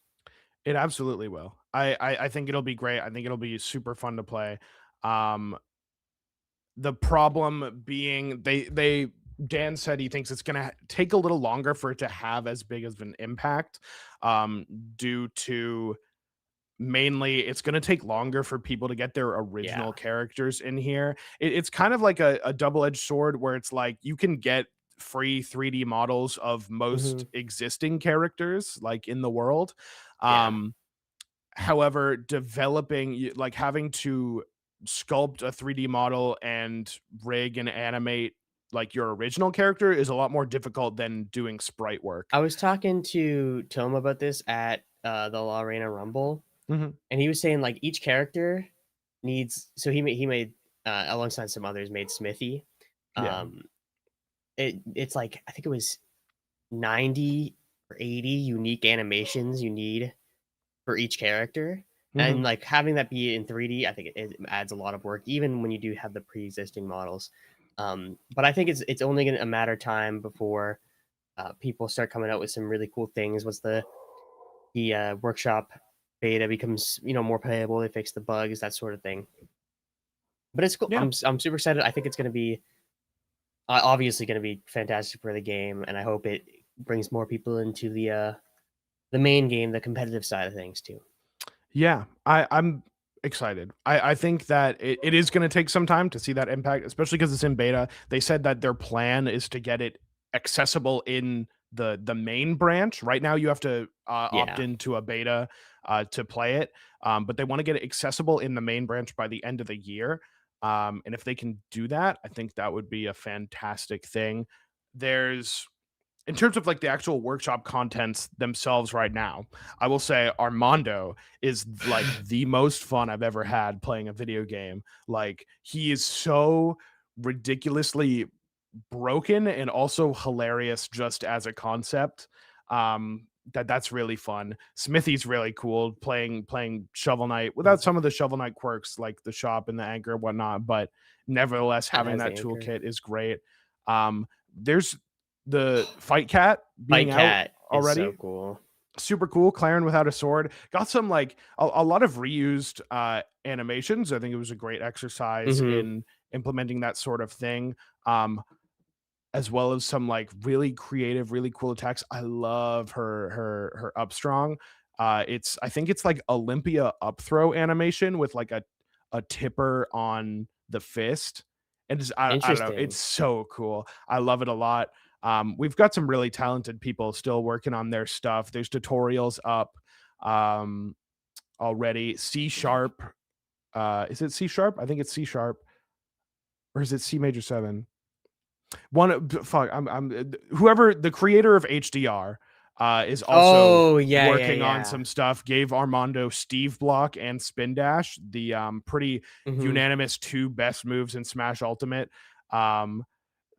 it absolutely will. I think it'll be great. I think it'll be super fun to play. Um The problem being they Dan said he thinks it's gonna take a little longer for it to have as big of an impact, um, due to mainly it's gonna take longer for people to get their
Yeah.
original characters in here. It's kind of like a double-edged sword where it's like you can get free 3D models of most
Hmm.
existing characters like in the world.
Yeah.
Um, However, like having to sculpt a 3D model and rig and animate like your original character is a lot more difficult than doing sprite work.
I was talking to Tom about this at the La Reina Rumble,
Mhm.
and he was saying like each character needs. So he made alongside some others made Smithy.
Yeah.
Um, it's like I think it was 90 or 80 unique animations you need for each character. And
Mhm.
like having that be in 3D, I think it adds a lot of work, even when you do have the pre-existing models. But I think it's only a matter of time before people start coming out with some really cool things. Once the workshop beta becomes more playable, they fix the bugs, that sort of thing. But it's cool.
Yeah.
I'm super excited. I think it's going to be obviously going to be fantastic for the game, and I hope it brings more people into the main game, the competitive side of things too.
Yeah, I'm excited. I think that it is going to take some time to see that impact, especially because it's in beta. They said that their plan is to get it accessible in the main branch. Right now, you have to opt
Yeah,
into a beta to play it, but they want to get it accessible in the main branch by the end of the year. And if they can do that, I think that would be a fantastic thing. There's In terms of like the actual workshop contents themselves right now, I will say Armando is like the most fun I've ever had playing a video game. Like he is so ridiculously broken and also hilarious just as a concept. That's really fun. Smithy's really cool playing Shovel Knight without some of the Shovel Knight quirks like the shop and the anchor and whatnot, but nevertheless
Kinda
having
has the
that
anchor.
toolkit is great. There's the Fight Cat being
Fight
out
Cat is so
already.
cool.
Super cool. Claren without a sword. Got some like a lot of reused animations. I think it was a great exercise in implementing that sort of thing. As well as some like really creative, really cool attacks. I love her up strong. I think it's like Olympia up throw animation with like a tipper on the fist. And just I don't know,
Interesting.
it's so cool. I love it a lot. We've got some really talented people still working on their stuff. There's tutorials up already. C sharp. Is it C sharp? I think it's C sharp. Or is it C major 7? I'm whoever the creator of HDR is also working on some stuff. Gave Armando Steve Block and Spin Dash, the pretty unanimous 2 best moves in Smash Ultimate.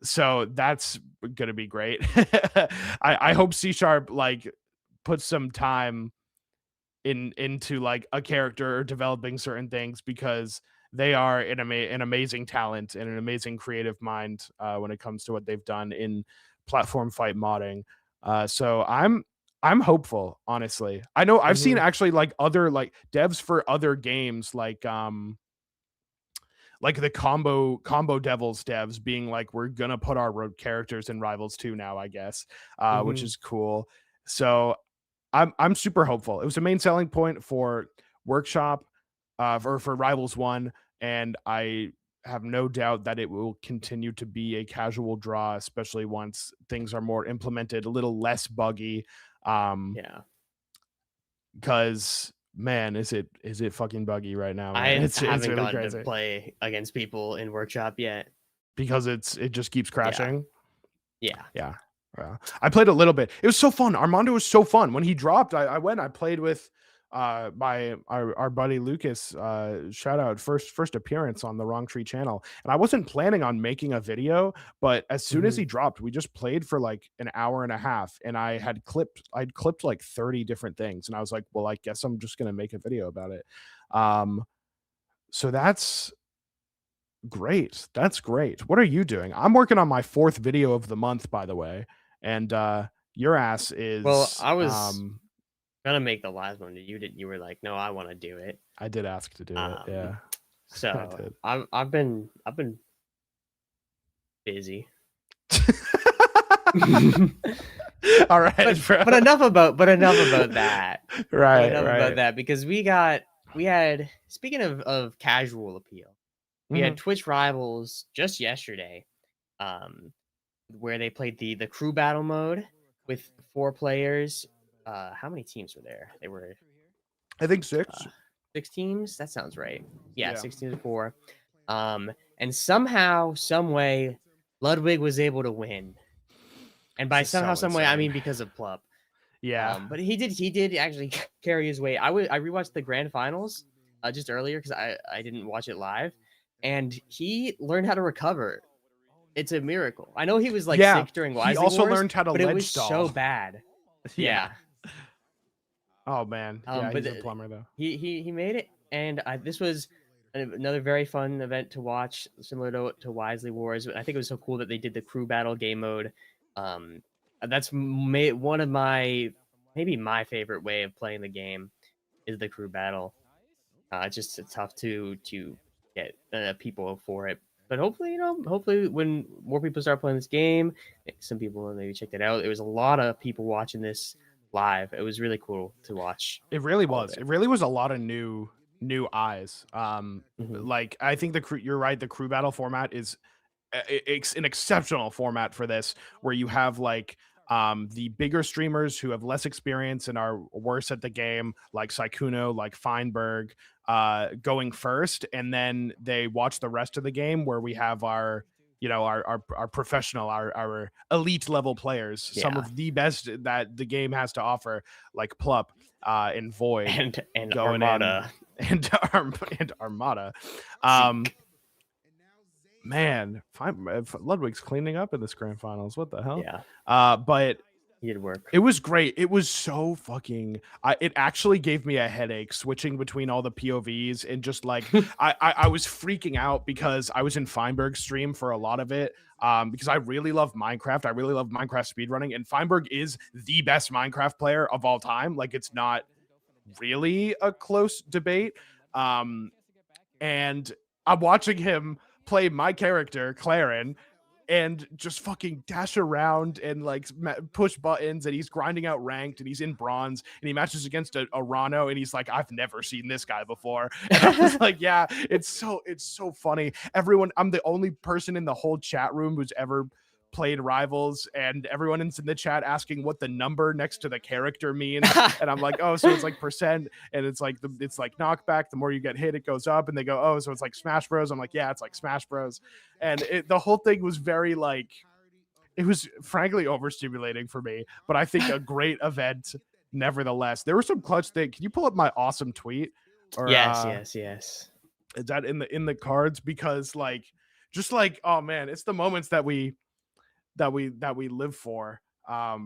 So that's gonna be great. I hope C Sharp like puts some time into like a character or developing certain things, because they are an amazing talent and an amazing creative mind when it comes to what they've done in platform fight modding. So I'm hopeful, honestly. I know I've seen actually like other like devs for other games like the combo devils devs being like, we're gonna put our road characters in Rivals 2 now, I guess, which is cool. So I'm super hopeful. It was a main selling point for Workshop, for Rivals 1, and I have no doubt that it will continue to be a casual draw, especially once things are more implemented, a little less buggy. Because man, is it fucking buggy right now, man.
I
It's
haven't
really
gotten
crazy
to play against people in Workshop yet.
because it just keeps crashing.
Yeah.
I played a little bit. It was so fun. Armando was so fun. When he dropped, I played with our buddy Lucas. Shout out, first appearance on the Wrong Tree channel. And I wasn't planning on making a video, but as soon as he dropped, we just played for like an hour and a half, and I'd clipped like 30 different things, and I was like, well, I guess I'm just gonna make a video about it. So that's great. That's great. What are you doing? I'm working on my 4th video of the month, by the way. And your ass is
Well, I was gonna make the last one. You were like, no, I want to do it.
I did ask to do it. Yeah.
So I've been busy.
All right,
but enough about that.
Right,
about that, because we had, speaking of casual appeal, we had Twitch Rivals just yesterday, where they played the crew battle mode with 4 players. How many teams were there? They were,
I think 6.
6 teams. That sounds right. Yeah, 6 teams of 4. And somehow, some way, Ludwig was able to win. And by somehow, some way, I mean because of Plup.
Yeah.
But he did actually carry his weight. I rewatched the grand finals just earlier because I didn't watch it live, and he learned how to recover. It's a miracle. I know he was like sick during Wisely
He also
Wars,
learned how to
but it
ledge
was
stall.
so bad. Yeah.
Oh man. Yeah,
but
he's a plumber though.
He made it, and this was another very fun event to watch, similar to Wisely Wars. I think it was so cool that they did the crew battle game mode. That's one of maybe my favorite way of playing the game is the crew battle. It's just tough to get people for it. But hopefully, when more people start playing this game, some people maybe checked it out. There was a lot of people watching this live. It was really cool to watch.
It really was. It really was a lot of new eyes. Like I think you're right. The crew battle format is it's an exceptional format for this, where you have like the bigger streamers who have less experience and are worse at the game, like Saikuno, like Feinberg, going first, and then they watch the rest of the game, where we have our professional, our elite level players, some of the best that the game has to offer, like Plup and Void
and Armada
and Armada. man, Ludwig's cleaning up in this grand finals. What the hell?
Yeah,
But
he did work.
it was great. It was so fucking. It actually gave me a headache switching between all the POVs and just like I was freaking out because I was in Feinberg's stream for a lot of it. Because I really love Minecraft. I really love Minecraft speedrunning, and Feinberg is the best Minecraft player of all time. Like, it's not really a close debate. And I'm watching him play my character, Claren, and just fucking dash around and like push buttons, and he's grinding out ranked, and he's in bronze, and he matches against a Rano, and he's like, I've never seen this guy before. And I was like, yeah, it's so funny. I'm the only person in the whole chat room who's ever played Rivals, and everyone is in the chat asking what the number next to the character means. And I'm like, oh, so it's like percent, and it's like knockback. The more you get hit, it goes up. And they go, oh, so it's like Smash Bros. I'm like, yeah, it's like Smash Bros. And the whole thing was very like, it was frankly overstimulating for me, but I think a great event nevertheless. There were some clutch things. Can you pull up my awesome tweet? Or
Yes.
Is that in the cards? Because like, just like, oh man, it's the moments that we live for. I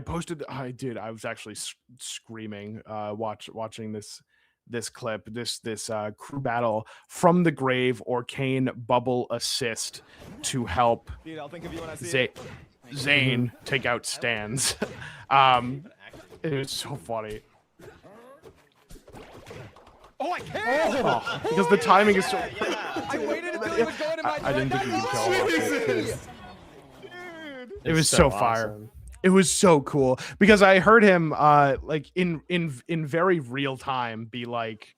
posted. I was actually screaming watching this clip, this crew battle from the grave, Orcane bubble assist to help Zane take out stands. It was so funny.
Oh, I can't!
Oh, because the timing is so.
I waited until it was going in my
I didn't think you could tell. It was
so
so fire.
awesome.
It was so cool because I heard him like in very real time be like,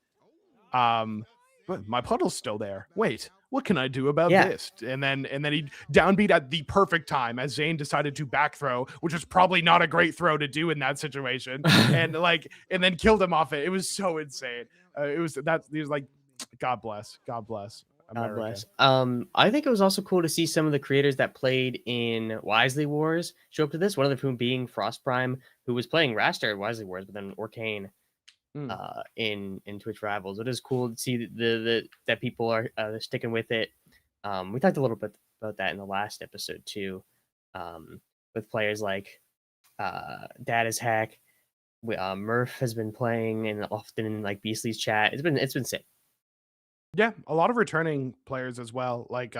but my puddle's still there. Wait, what can I do about this? And then he downbeat at the perfect time as Zane decided to back throw, which was probably not a great throw to do in that situation, and then killed him off it. It was so insane. He was like, God bless America.
God bless. I think it was also cool to see some of the creators that played in Wisely Wars show up to this. One of them being Frost Prime, who was playing Raster at Wisely Wars, but then Orcane in Twitch Rivals. It is cool to see that people are sticking with it. We talked a little bit about that in the last episode too, with players like Dad is Hack. Murph has been playing and often in like Beastly's chat. It's been sick.
Yeah, a lot of returning players as well. Like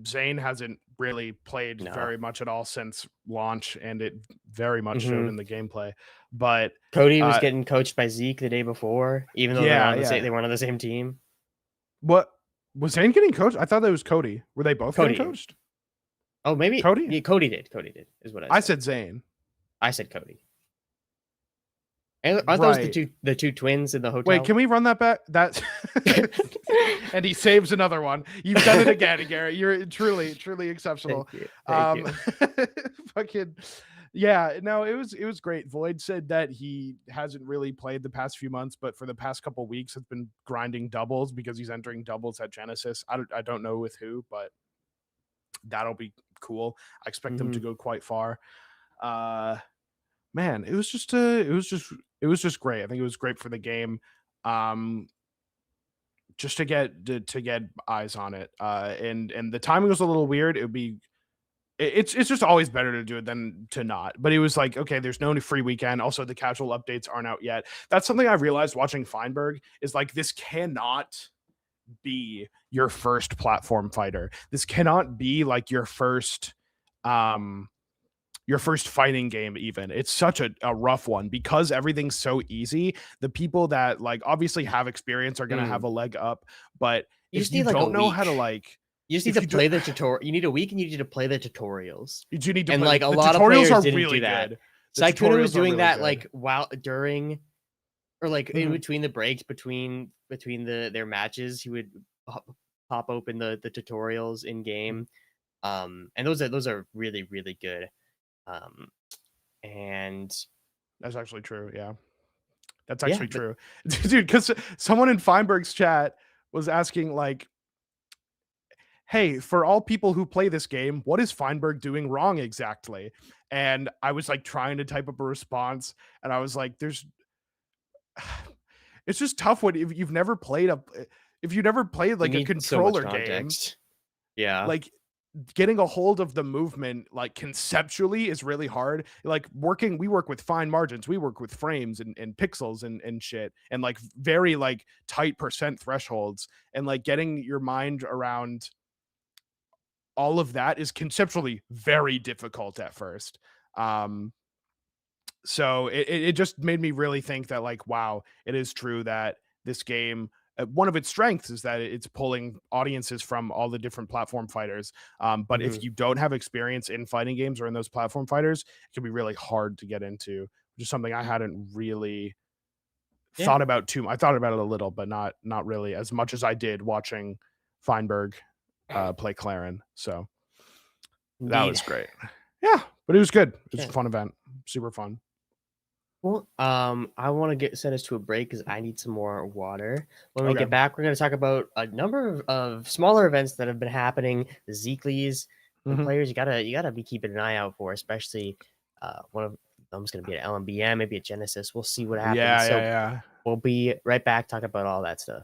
Zane hasn't really played very much at all since launch, and it very much showed in the gameplay. But
Cody was getting coached by Zeke the day before, even though they weren't on the same team.
What was Zane getting coached? I thought that was Cody. Were they both getting coached?
Oh, maybe
Cody.
Yeah, Cody did. Cody did is what I said.
I said Zane.
I said Cody. Aren't those the two twins in the hotel?
Wait, can we run that back? That and he saves another one. You've done it again, Garrett. You're truly exceptional.
Thank you.
Fucking yeah. No, it was great. Void said that he hasn't really played the past few months, but for the past couple weeks has been grinding doubles because he's entering doubles at Genesis. I don't know with who, but that'll be cool. I expect them to go quite far. Man, it was just great. I think it was great for the game. Just to get eyes on it. And the timing was a little weird. It's just always better to do it than to not. But it was like, okay, there's no free weekend. Also, the casual updates aren't out yet. That's something I realized watching Feinberg is like, this cannot be your first platform fighter. This cannot be like your first fighting game. Even it's such a rough one because everything's so easy. The people that like obviously have experience are gonna have a leg up, but if you don't know how to like,
you just need to play the tutorial. You need a week, and you need to play the tutorials.
You do need to,
and
play,
like a lot of players didn't
really
do that.
Good.
Saikuna was doing that like while during, or like in between the breaks between their matches. He would pop open the tutorials in game, and those are really good. And
that's actually true. Yeah, that's actually true, dude. Because someone in Feinberg's chat was asking like, hey, for all people who play this game, what is Feinberg doing wrong exactly? And I was like trying to type up a response, and I was like, it's just tough when if you've never played if you never played like
You
a
need so much
controller game,
context. Yeah.
like getting a hold of the movement like conceptually is really hard. Like we work with fine margins, we work with frames and pixels and shit, and like very like tight percent thresholds, and like getting your mind around all of that is conceptually very difficult at first. So it just made me really think that like, wow, it is true that this game, one of its strengths is that it's pulling audiences from all the different platform fighters. But if you don't have experience in fighting games or in those platform fighters, it can be really hard to get into, which is something I hadn't really thought about too. I thought about it a little, but not really as much as I did watching Feinberg play Clarin. So that was great. Yeah, but it was good. It was a fun event. Super fun.
Well, I want to send us to a break because I need some more water. When we get back, we're going to talk about a number of smaller events that have been happening. The Zeeklies, the players you gotta be keeping an eye out for, especially one of them's going to be at LMBM, maybe at Genesis. We'll see what happens.
Yeah.
We'll be right back talking about all that stuff.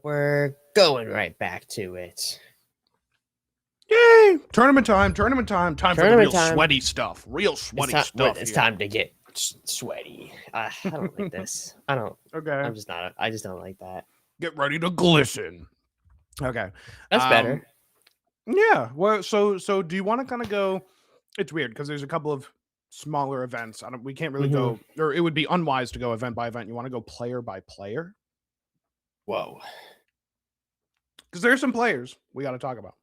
We're going right back to it.
Yay! Tournament time for the real sweaty stuff.
It's time to get sweaty. I don't like this. I don't.
Okay.
I just don't like that.
Get ready to glisten. Okay.
That's better.
Yeah. Well, so do you want to kind of go? It's weird because there's a couple of smaller events. We can't really go, or it would be unwise to go event by event. You want to go player by player?
Whoa.
Because there's some players we got to talk about.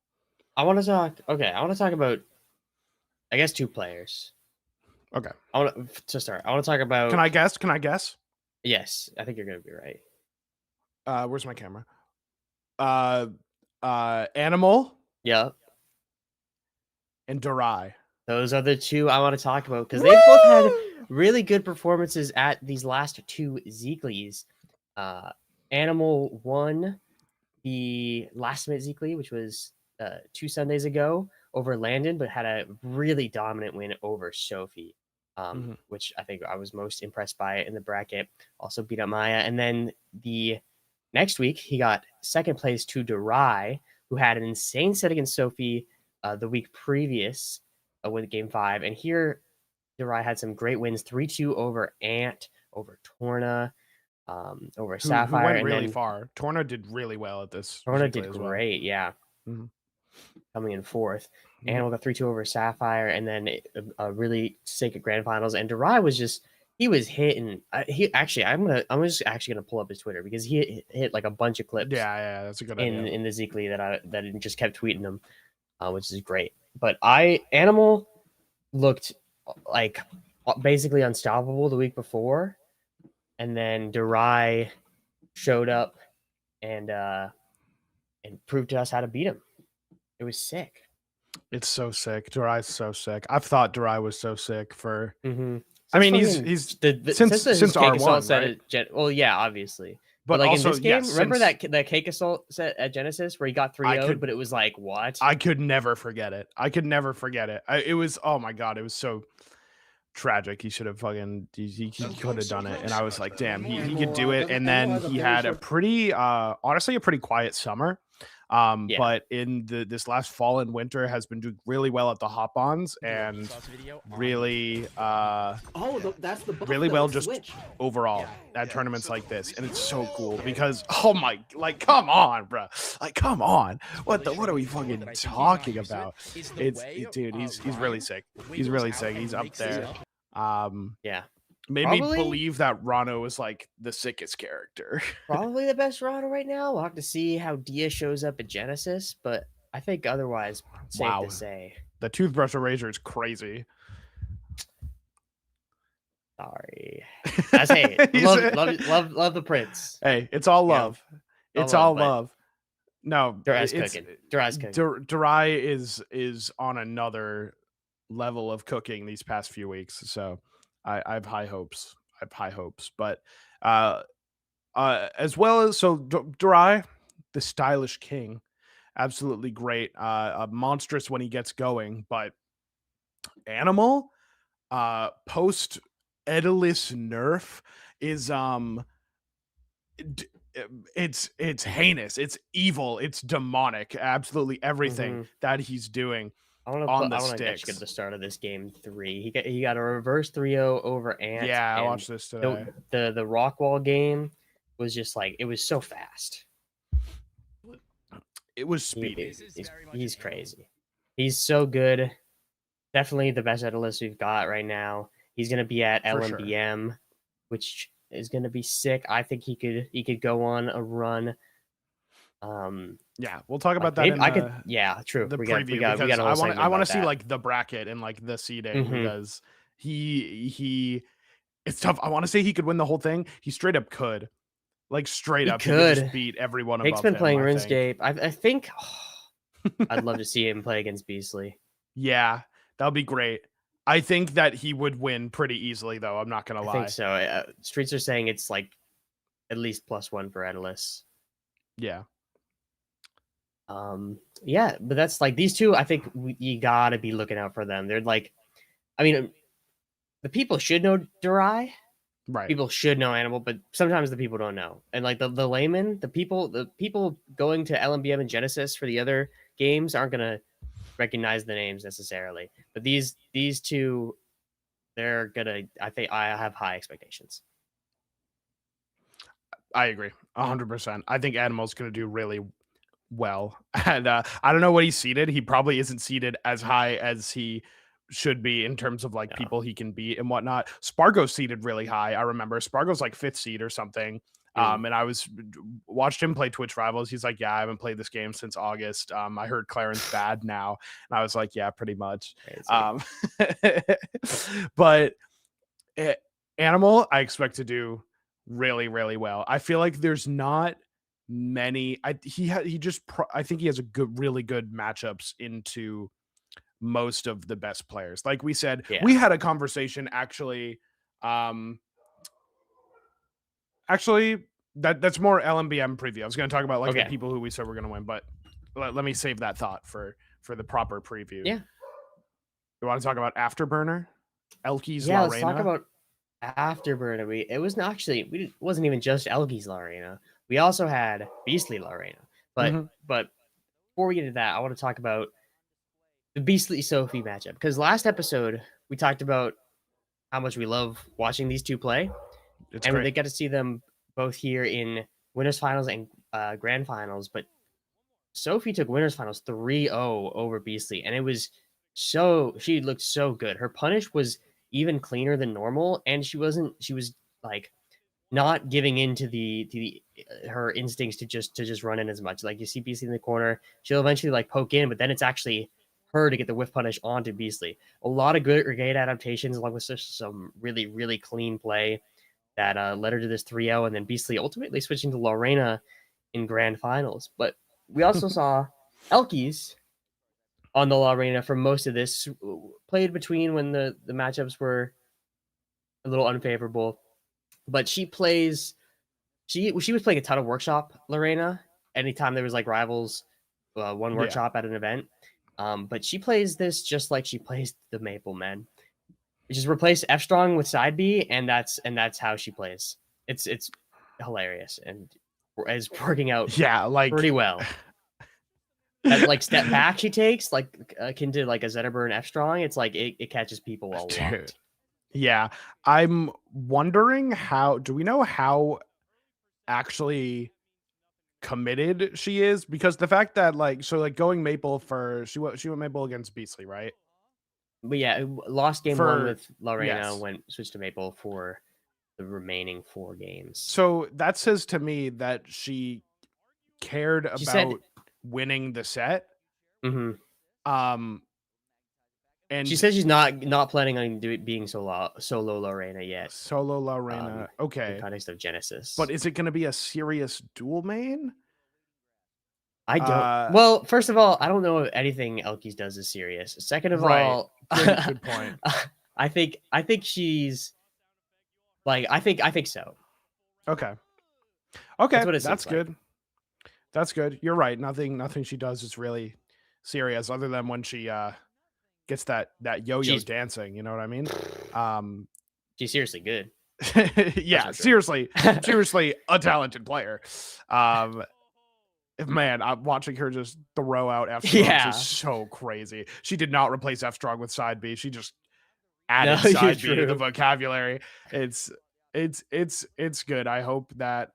I want to talk about, I guess, 2 players.
Okay.
I want to start. I want to talk about.
Can I guess?
Yes, I think you're going to be right.
Where's my camera? Animal
Yep.
and Durai.
Those are the two I want to talk about because they both had really good performances at these last two Zeeklies. Animal won the last minute Zeekly, which was 2 Sundays ago over Landon, but had a really dominant win over Sophie, which I think I was most impressed by in the bracket. Also beat up Maya. And then the next week, he got second place to Durai, who had an insane set against Sophie the week previous with game 5. And here, Durai had some great wins 3-2 over Ant, over Torna, over Sapphire.
Who went
and
really
then
far. Torna did really well at this.
Torna
Zeekly
did
as well.
great, yeah. Coming in fourth. Animal got 3-2 over Sapphire, and then a really sick at grand finals. And Durai was just he was hitting. He actually, I'm just actually gonna pull up his Twitter because he hit like a bunch of clips.
Yeah, that's a good idea.
In the Zeekly that I just kept tweeting him, which is great. But Animal looked like basically unstoppable the week before, and then Durai showed up and proved to us how to beat him. It was sick.
It's so sick. Durai's so sick. I've thought Durai was so sick for.
Mm-hmm.
I mean, he's since R1, right?
Well, yeah, obviously.
But
like
also,
in this game,
yeah,
remember that cake assault set at Genesis where he got 3-0'd, but it was like, what?
I could never forget it. It was, oh my God, it was so tragic. He should have fucking, he could have done it. And I was like, damn, he could do it. And then he had a pretty, honestly, a pretty quiet summer. But in this last fall and winter has been doing really well at the hop-ons and really really well just overall at tournaments like this. And it's so cool because come on, bro, come on, what are we fucking talking about? Dude, he's really sick. He's up there. Made me believe that Rano was like the sickest character.
Probably the best Rano right now. We'll have to see how Dia shows up at Genesis, but I think otherwise, safe to say.
The toothbrush eraser is crazy.
Sorry. That's love the prince.
Hey, it's all love. It's all love. No,
Durai's cooking.
Durai is on another level of cooking these past few weeks. So I have high hopes. But as well as Durai, the stylish king, absolutely great. Monstrous when he gets going, but Animal post Edelis nerf is it's heinous, it's evil, it's demonic, absolutely everything that he's doing. I want to
get to the start of this game 3. He got a reverse 3-0 over Ant.
Yeah, I watched this today.
The Rockwall game was just like, it was so fast.
It was speedy.
He's crazy. He's so good. Definitely the best Edelis we've got right now. He's gonna be at LMBM, which is gonna be sick. I think he could go on a run.
Yeah, we'll talk about that.
True.
The preview because I want to see like the bracket and like the seeding because he it's tough. I want to say he could win the whole thing. He straight up could, like straight up, he could just beat everyone above him.
Hake's been playing RuneScape. I think I'd love to see him play against Beastly.
Yeah, that would be great. I think that he would win pretty easily, though. I'm not gonna lie.
I think so. Streets are saying it's like at least +1 for Edelis.
Yeah.
Yeah, but that's like these two. I think you gotta be looking out for them. They're like, I mean, the people should know Durai,
right?
People should know Animal, but sometimes the people don't know. And like the layman, the people going to LMBM and Genesis for the other games aren't gonna recognize the names necessarily. But these two, they're gonna. I think I have high expectations.
I agree 100%. I think Animal's gonna do really well, and I don't know what he's seeded. He probably isn't seeded as high as he should be in terms of like people he can beat and whatnot. Spargo's seeded really high. I remember Spargo's like 5th seed or something. And I watched him play Twitch Rivals. He's like, yeah, I haven't played this game since August. I heard Clarence bad now, and I was like, yeah, pretty much. But Animal, I expect to do really, really well. I feel like there's not many. I think he has really good matchups into most of the best players. Like we said,
Yeah.
we had a conversation actually. Actually, that's more LMBM preview. I was going to talk about like the
Okay.
people who we said were going to win, but let me save that thought for the proper preview.
Yeah.
You want to talk about Afterburner? Elke's
Yeah,
La
let's talk
Reina?
about Afterburner. It wasn't even just Elke's La Reina. We also had Beastly La Reina. But
Mhm.
but before we get into that, I want to talk about the Beastly Sophie matchup. Because last episode we talked about how much we love watching these two play.
It's
And
great.
they got to see them both here in winners finals and grand finals. But Sophie took winners finals 3-0 over Beastly, and it was she looked so good. Her punish was even cleaner than normal, and she was like not giving in to her instincts to just run in as much. Like you see Beastly in the corner, she'll eventually like poke in, but then it's actually her to get the whiff punish onto Beastly. A lot of good great adaptations along with some really, really clean play that led her to this 3-0, and then Beastly ultimately switching to Lorena in grand finals. But we also saw Elkies on the Lorena for most of this, played between when the matchups were a little unfavorable. But she was playing a ton of workshop Lorena anytime there was like rivals one workshop at an event. But she plays this just like she plays the Maple Men. Just replace F strong with side B, and that's how she plays. It's hilarious and is working out
like
pretty well. That like step back she takes, like akin to like a Zetterburn F strong. It's like it catches people a lot.
Yeah, I'm wondering do we know how actually committed she is? Because the fact that going Maple she went Maple against Beastly, right?
But yeah, lost game 1 with Lorena,
yes.
switched to Maple for the remaining 4 games.
So that says to me that she cared about winning the set.
Mm-hmm.
And
she says she's not planning on being solo Lorena yet.
Solo Lorena, okay.
In context of Genesis.
But is it going to be a serious dual main?
I don't. Well, first of all, I don't know if anything Elkies does is serious. Second of all,
good point.
I think she's like I think so.
Okay. That's good.
Like.
That's good. You're right. Nothing she does is really serious, other than when she gets that yo-yo dancing. You know what I mean?
She's seriously good.
Yeah, seriously a talented player. Man, I'm watching her just throw out F strong is so crazy. She did not replace F strong with side B. She just added side B to the vocabulary. It's good. I hope that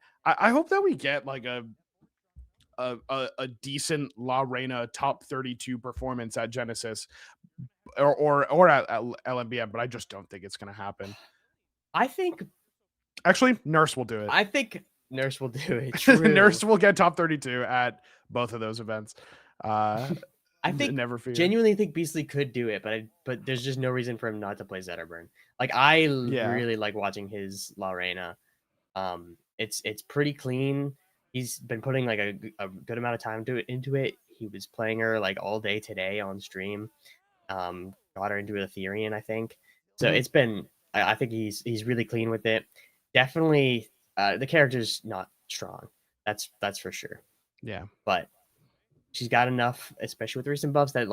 we get like a decent La Reina top 32 performance at Genesis or at LMBM, but I just don't think it's going to happen.
I think
actually Nurse will do it.
I think Nurse will do it. True.
Nurse will get top 32 at both of those events.
I think genuinely think Beastly could do it, but there's just no reason for him not to play Zetterburn. Like I really like watching his La Reina. It's pretty clean. He's been putting like a good amount of time into it. He was playing her like all day today on stream. Got her into Ethereum, I think. So it's been. I think he's really clean with it. Definitely, the character's not strong. That's for sure.
Yeah,
but she's got enough, especially with recent buffs, that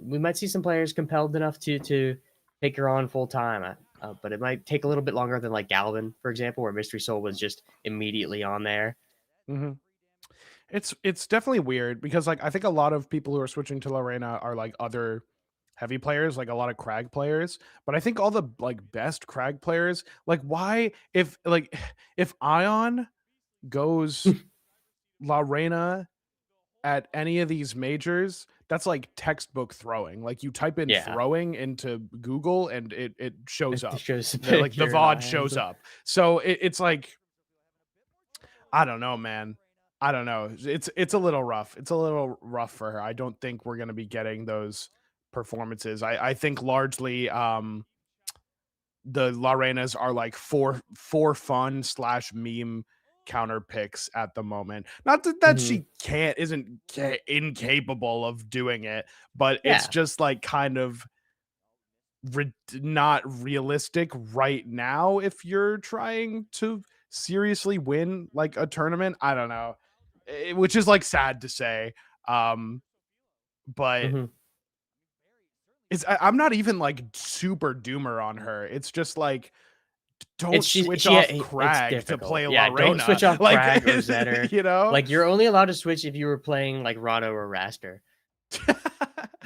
we might see some players compelled enough to take her on full time. But it might take a little bit longer than like Galvin, for example, where Mystery Soul was just immediately on there.
Mm-hmm. It's definitely weird because like I think a lot of people who are switching to Lorena are like other heavy players, like a lot of Crag players, but I think all the like best Crag players, like why if Ion goes La Reina at any of these majors, that's like textbook throwing. Like you type in throwing into Google and it shows up. Like the VOD shows up. So it's like, I don't know, man. I don't know. It's a little rough. It's a little rough for her. I don't think we're going to be getting those performances. I think largely the Lorenas are like for fun / meme counter picks at the moment. Not that she isn't incapable of doing it, but it's just like kind of not realistic right now if you're trying to seriously win like a tournament. I don't know, which is like sad to say, but I'm not even like super doomer on her. It's just like, don't switch off Crag to play La Reina.
Don't switch off
like,
Crag or Zetter.
You know,
like you're only allowed to switch if you were playing like Rano or Raster.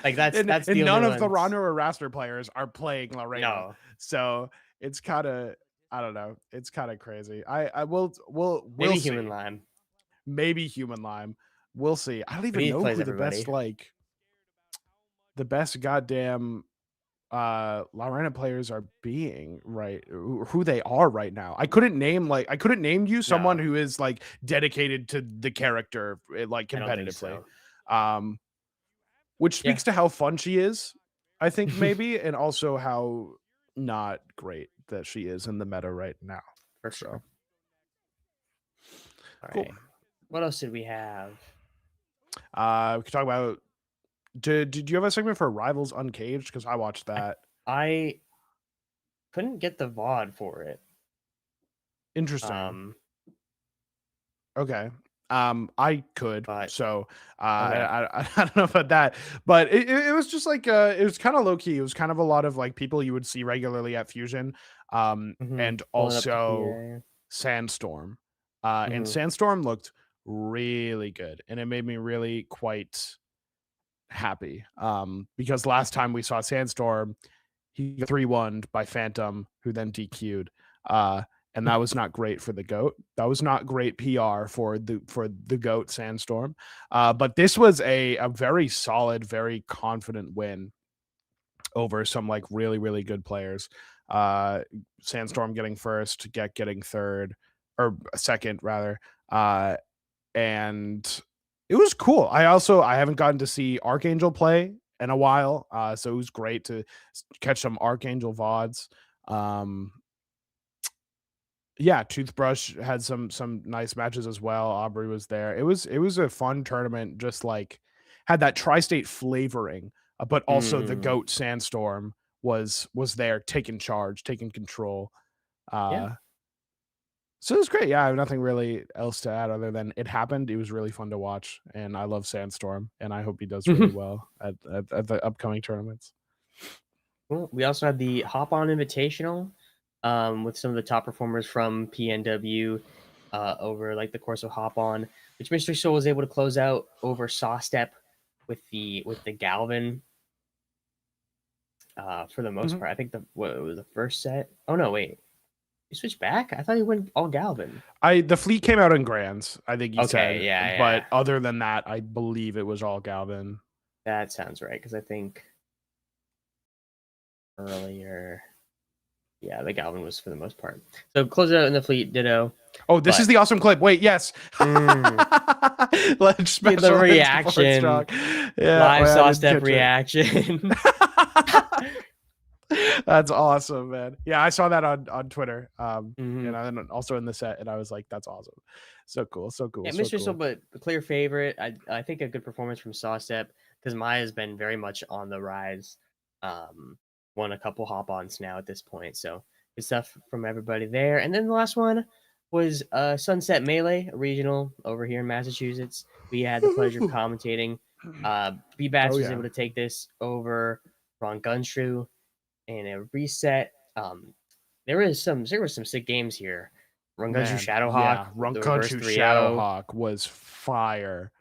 Like that's
and
the
none
only
of the
ones.
Rano or Raster players are playing La Reina.
No.
So it's kind of, I don't know. It's kind of crazy. We'll
Maybe
see.
Human Lime.
Maybe Human Lime. We'll see. I don't even know who the best goddamn La Reina players are being, right? Who they are right now. I couldn't name you someone who is like dedicated to the character like competitively. So. Which speaks to how fun she is, I think, maybe, and also how not great that she is in the meta right now.
For sure. All
cool.
right. What else did we have?
We could talk about. Did you have a segment for Rivals Uncaged? Because I watched that.
I couldn't get the VOD for it.
Interesting. Okay. I could,
but,
so I don't know about that, but it was just like it was kind of low key. It was kind of a lot of like people you would see regularly at Fusion, and also Sandstorm, and Sandstorm looked really good, and it made me really quite happy, because last time we saw Sandstorm, he got 3-1 by Phantom, who then DQ'd. And that was not great for the GOAT. That was not great PR for the GOAT Sandstorm. But this was a very solid, very confident win over some like really, really good players. Sandstorm getting first, getting third, or second rather. And it was cool. I haven't gotten to see Archangel play in a while. So it was great to catch some Archangel VODs. Yeah, Toothbrush had some nice matches as well. Aubrey was there. It was a fun tournament, just like had that tri-state flavoring, but also the GOAT Sandstorm was there, taking charge, taking control. So it was great. Yeah, I have nothing really else to add other than it happened. It was really fun to watch, and I love Sandstorm, and I hope he does really well at the upcoming tournaments.
Well, we also had the Hop On Invitational, with some of the top performers from PNW over like the course of Hop On, which Mystery Soul was able to close out over Saw Step with the Galvin. For the most part, I think what was the first set? Oh no, wait. He switched back? I thought he went all Galvin.
The fleet came out in Grands, I think he said.
Yeah.
But other than that, I believe it was all Galvin.
That sounds right, because I think earlier, yeah, the Galvin was for the most part. So close it out in the fleet, ditto.
Oh, this is the awesome clip. Wait, yes. Let's
get the reaction. Live Saw Step reaction.
That's awesome, man. Yeah, I saw that on Twitter. And then also in the set, and I was like, that's awesome. So cool. Yeah,
Mr. Soul, but a clear favorite. I think a good performance from Saw Step, because Maya's been very much on the rise. Won a couple hop-ons now at this point. So good stuff from everybody there. And then the last one was Sunset Melee, a regional over here in Massachusetts. We had the pleasure of commentating. B-Bats was able to take this over Ron Gunstrew in a reset. There were some sick games here. Ron Gunstrew Shadowhawk.
Yeah, Ron Gunstrew Shadowhawk was fire.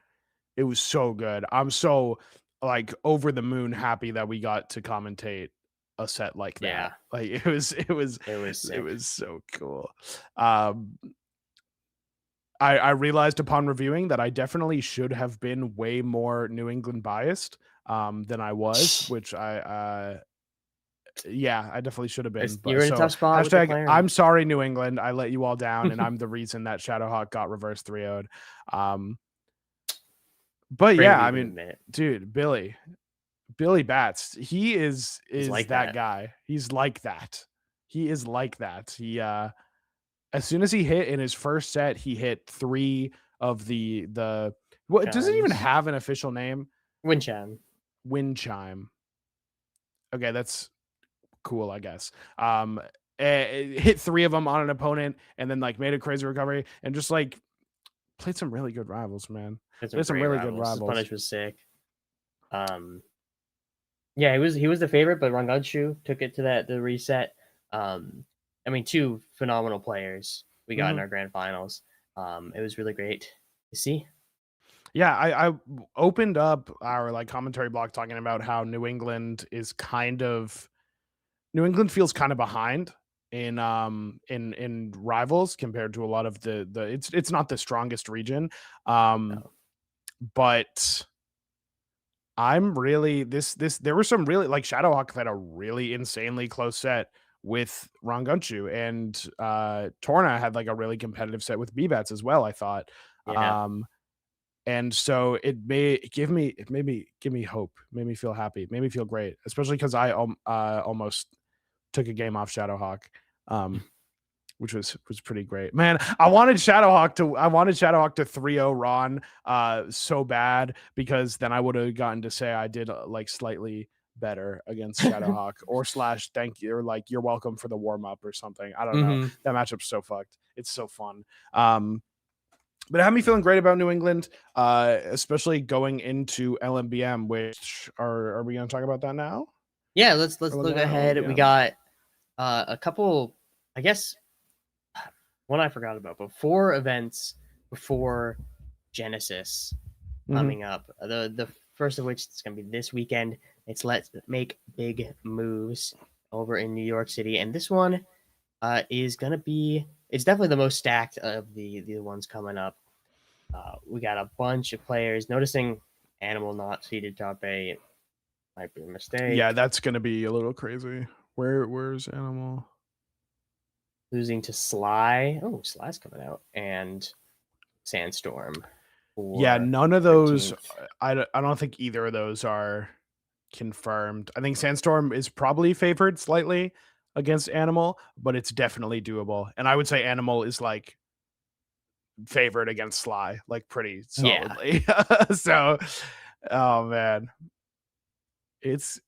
It was so good. I'm so like over the moon happy that we got to commentate a set like that.
Yeah.
Like it was so cool. I realized upon reviewing that I definitely should have been way more New England biased than I was, which I definitely should have been.
You're in a tough spot.
Hashtag, I'm sorry, New England. I let you all down, and I'm the reason that Shadowhawk got reverse 3-0'd. But yeah, I mean, dude, Billy Bats, he is like that guy. He's like that. He is like that. as soon as he hit in his first set, he hit 3 of the what does it even
Chimes.
have an official name?
Wind chime.
Wind chime. Okay, that's cool, I guess. Hit 3 of them on an opponent and then like made a crazy recovery and just like played some really good rivals, man.
There's
some really good
His
rivals.
punish was sick. Yeah, he was the favorite, but Ranganshu took it to the reset. I mean, 2 phenomenal players we got in our grand finals. It was really great to see.
Yeah, I opened up our like commentary block talking about how New England feels kind of behind in rivals compared to a lot of the it's not the strongest region.
No.
But I'm really there were some really like Shadowhawk had a really insanely close set with Ranganshu, and Torna had like a really competitive set with B-Bats as well, I thought.
Yeah.
And so it made me hope, made me feel happy, made me feel great, especially because I almost took a game off Shadowhawk, which was pretty great. Man, I wanted Shadowhawk to 3-0 Ron so bad, because then I would have gotten to say I did like slightly better against Shadowhawk or / thank you, or like you're welcome for the warm up or something. I don't know. That matchup's so fucked. It's so fun. But it had me feeling great about New England, especially going into LMBM, which are we going to talk about that now?
Yeah, let's look ahead. We got a couple, I guess, one I forgot about, but 4 events before Genesis coming up. The first of which is going to be this weekend. It's Let's Make Big Moves over in New York City, and this one is going to be, it's definitely the most stacked of the ones coming up. We got a bunch of players. Noticing Animal not seeded top 8 might be a mistake.
Yeah, that's going to be a little crazy. Where's Animal?
Losing to Sly. Oh, Sly's coming out. And Sandstorm.
Yeah, none of those. I don't think either of those are confirmed. I think Sandstorm is probably favored slightly against Animal, but it's definitely doable. And I would say Animal is like favored against Sly, like pretty solidly. Yeah. So, oh man. This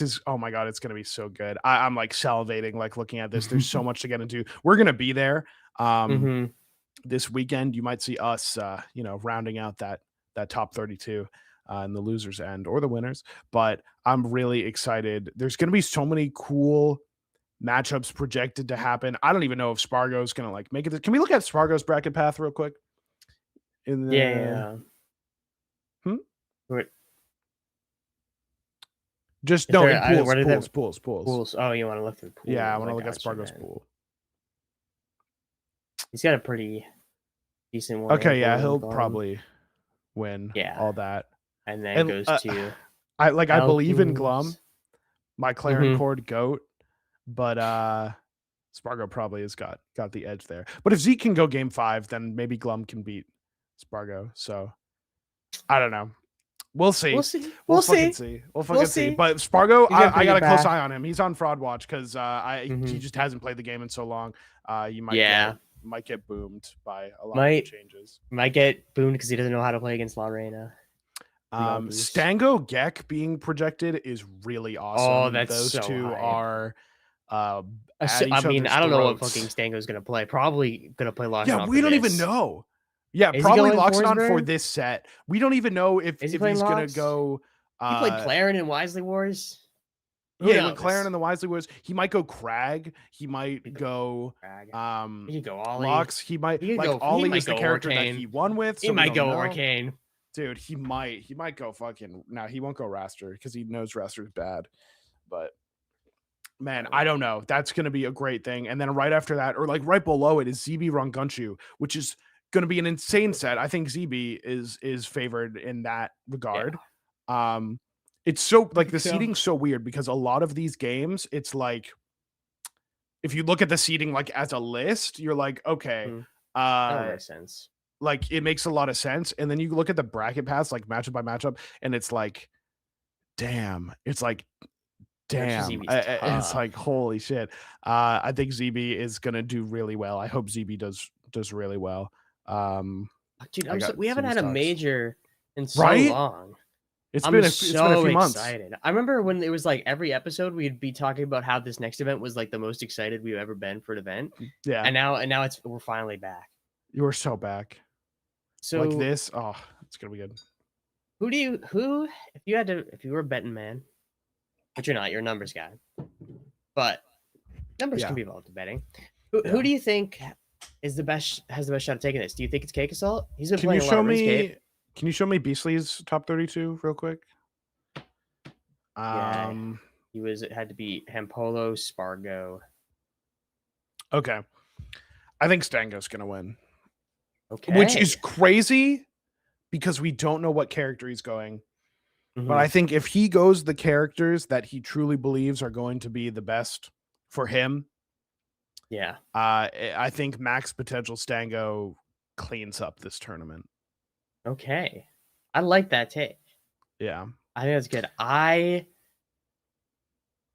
is, oh my god, it's gonna be so good. I'm like salivating like looking at this. There's so much to get into. We're gonna be there this weekend. You might see us rounding out that top 32 in the losers end or the winners, but I'm really excited. There's gonna be so many cool matchups projected to happen. I don't even know if Spargo's gonna like make it. Can we look at Spargo's bracket path real quick?
Yeah.
Wait. Just no, in pools.
Oh, you want to look through pools?
Yeah, I want to look at Spargo's pool.
He's got a pretty decent one.
Okay, yeah, he'll probably win. Yeah, all that,
and then goes to.
I believe in Glum, my Claren Cord goat, but Spargo probably has got the edge there. But if Zeke can go game 5, then maybe Glum can beat Spargo. So I don't know. We'll see. We'll see. We'll fucking see. But Spargo, I got a close eye on him. He's on fraud watch because he just hasn't played the game in so long. You might get boomed by a lot of changes.
Might get boomed because he doesn't know how to play against La Reina.
Stango Gek being projected is really awesome.
Oh, that's
those
so
two
hype.
Are.
I mean, I don't know what fucking Stango's gonna play. Probably gonna play Lockdown.
Yeah, we don't even know. Yeah, probably Lockdown for this set. We don't even know if he's gonna go.
He played Claren in Wisely Wars.
Yeah, with Claren in the Wisely Wars. He might go Crag. He might go.
He could go Ollie.
Locks. He might Ollie is the character that he won with.
So he might go Arcane.
Dude, he might go fucking. No, he won't go Raster because he knows Raster's bad. But man, I don't know. That's gonna be a great thing. And then right after that, or like right below it, is ZB Ranganshu, which is going to be an insane set. I think ZB is favored in that regard. Yeah. It's so like the seeding's so weird because a lot of these games, it's like if you look at the seeding like as a list, you're like, okay,
that makes sense.
Like it makes a lot of sense. And then you look at the bracket paths like matchup by matchup, and it's like, damn, it's like damn,
ZB's
it's
tough.
like holy shit. I think ZB is gonna do really well. I hope ZB does really well.
Dude,
I got
we haven't
ZB
had a
stocks.
major in so
Right?
long.
It's
I'm
been a few months.
excited. I remember when it was like every episode we'd be talking about how this next event was like the most excited we've ever been for an event.
Yeah,
And now we're finally back.
you were so back.
So
Like this, oh, it's gonna be good.
who if you were a betting man, but you're not, you're a numbers guy. But numbers can be involved in betting. Who do you think has the best shot of taking this? Do you think it's Cake Assault? He's been playing a lot of RuneScape.
Can you show me Beastly's top 32 real quick?
Yeah, it had to be Hampolo, Spargo.
Okay. I think Stango's gonna win.
Okay.
Which is crazy because we don't know what character he's going. But I think if he goes the characters that he truly believes are going to be the best for him,
yeah,
I think max potential Stango cleans up this tournament.
Okay. I like that take.
Yeah.
I think that's good. I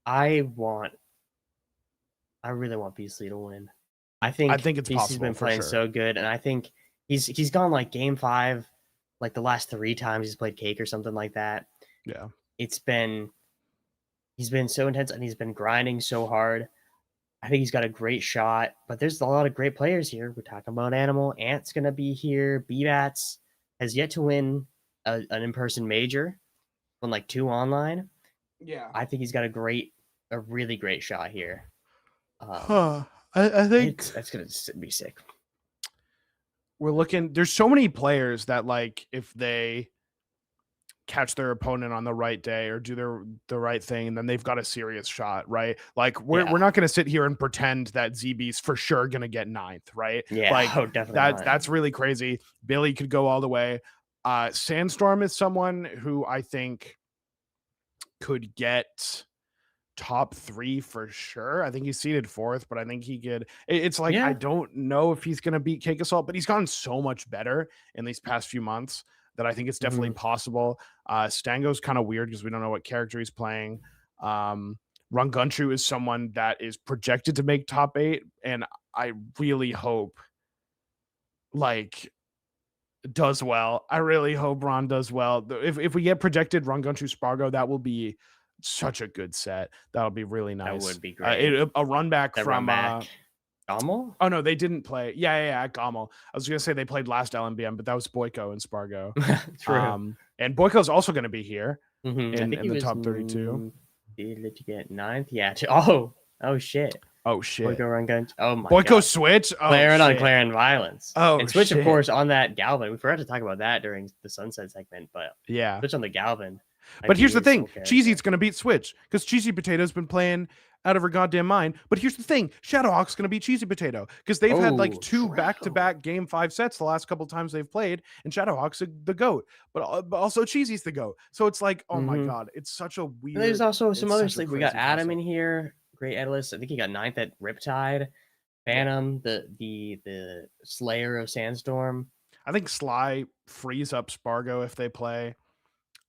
really want Beastly to win. I think
it's
Beastly's
possible
been playing so good, and I think he's gone like game 5, like the last 3 times he's played Cake or something like that.
Yeah.
He's been so intense and he's been grinding so hard. I think he's got a great shot, but there's a lot of great players here. We're talking about Animal. Ant's gonna be here. B-Bats has yet to win an in-person major, won like 2 online.
Yeah.
I think he's got a really great shot here.
I think
that's gonna be sick.
We're looking. There's so many players that like if they catch their opponent on the right day or do the right thing, and then they've got a serious shot, right? Like we're not going to sit here and pretend that ZB's for sure going to get 9th, right?
Yeah,
like
definitely
that's really crazy. Billy could go all the way. Sandstorm is someone who I think could get top 3 for sure. I think he's seeded 4th, but I think he could. It's like I don't know if he's going to beat Cake Assault, but he's gotten so much better in these past few months that I think it's definitely possible. Stango's kind of weird because we don't know what character he's playing. Rungunchu is someone that is projected to make top 8, and I really hope like does well. I really hope Ron does well. If we get projected Rungunchu Spargo, that will be such a good set. That'll be really nice.
That would be great.
A run back from
Gommel?
Oh no, they didn't play. Yeah, Gommel. I was gonna say they played last LMBM, but that was Boyko and Spargo.
True.
And Boyko's also gonna be here
in
the top 32.
Did you get 9th? Yeah. Oh shit.
Oh shit.
Boyko run gun. Oh my
Boyko
God.
switch. Oh,
Claren on Claren violence.
Oh,
and switch
shit.
of course on that Galvin. We forgot to talk about that during the Sunset segment, but
yeah,
switch on the Galvin.
But here's the thing: Cheesy's gonna beat Switch because Cheesy Potato's been playing out of her goddamn mind. But here's the thing: Shadowhawk's gonna beat Cheesy Potato because they've had like 2 back-to-back game 5 sets the last couple times they've played, and Shadowhawk's the GOAT, but also Cheesy's the GOAT. So it's like, oh my God, it's such a weird.
And there's also some other sleep. We got Adam in here, great Edalist. I think he got 9th at Riptide. Phantom, the Slayer of Sandstorm.
I think Sly frees up Spargo if they play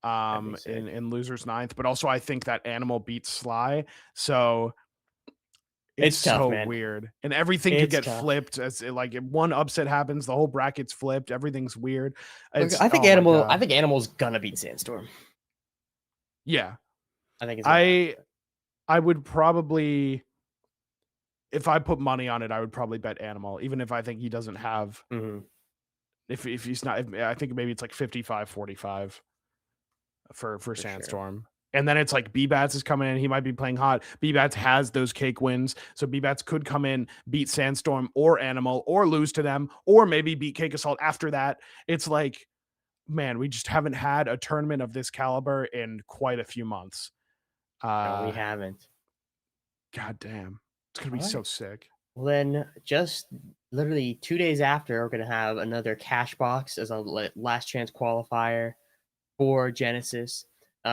in losers 9th, but also I think that Animal beats Sly, so it's tough, so man. Weird, and everything could get flipped as like if one upset happens, the whole bracket's flipped, everything's weird.
I think Animal's gonna beat Sandstorm.
Yeah,
I think
I would probably, if I put money on it, I would probably bet Animal, even if I think he doesn't have if he's not, I think maybe it's like 55-45 for Sandstorm. Sure. And then it's like B-Bats is coming in. He might be playing hot. B-Bats has those cake wins. So B-Bats could come in, beat Sandstorm or Animal or lose to them, or maybe beat Cake Assault after that. It's like, man, we just haven't had a tournament of this caliber in quite a few months.
No, we haven't.
God damn. It's going to be so sick.
Well, then just literally 2 days after, we're going to have another cash box as a last chance qualifier for Genesis.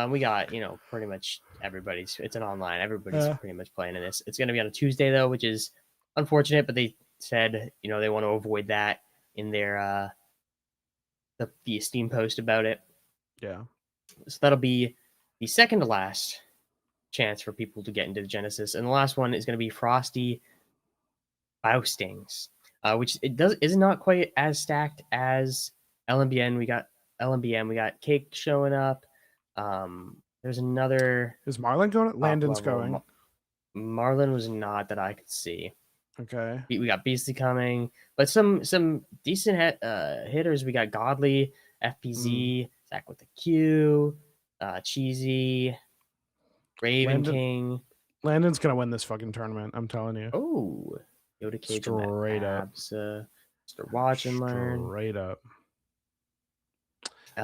We got, pretty much everybody's, it's an online, everybody's pretty much playing in this. It's going to be on a Tuesday though, which is unfortunate, but they said, they want to avoid that in their, the Steam post about it.
Yeah.
So that'll be the second to last chance for people to get into the Genesis. And the last one is going to be Frosty Boustings, which is not quite as stacked as LMBN. We got LMBM. We got Cake showing up. There's another.
Is Marlon going? Landon's going.
Marlon was not that I could see.
Okay.
We got Beastly coming, but some decent hitters. We got Godly, FPZ, Zach with the Q, Cheesy, Raven King.
Landon's gonna win this fucking tournament. I'm telling you.
Oh, Yoda Cage
straight up.
Mr. Watch and Learn.
Straight up.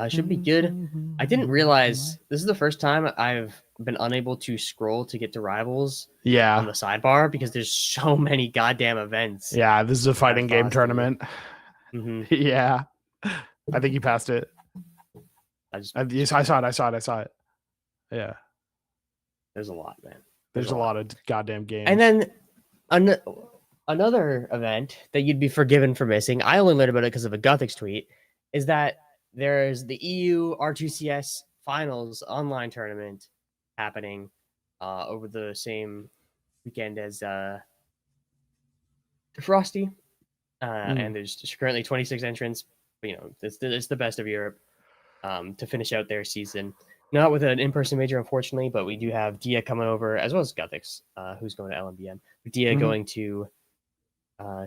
Should be good. I didn't realize this is the first time I've been unable to scroll to get to Rivals on the sidebar because there's so many goddamn events.
Yeah, this is a fighting game tournament.
Mm-hmm.
Yeah. I think you passed it. I saw it. Yeah.
There's a lot, man.
There's a lot of goddamn games.
And then another event that you'd be forgiven for missing, I only learned about it because of a Guthix tweet, is that there's the EU R2CS Finals online tournament happening over the same weekend as Frosty. And there's currently 26 entrants. You know, it's the best of Europe to finish out their season. Not with an in-person major, unfortunately, but we do have Dia coming over, as well as Guthix, who's going to LMBM. Dia going to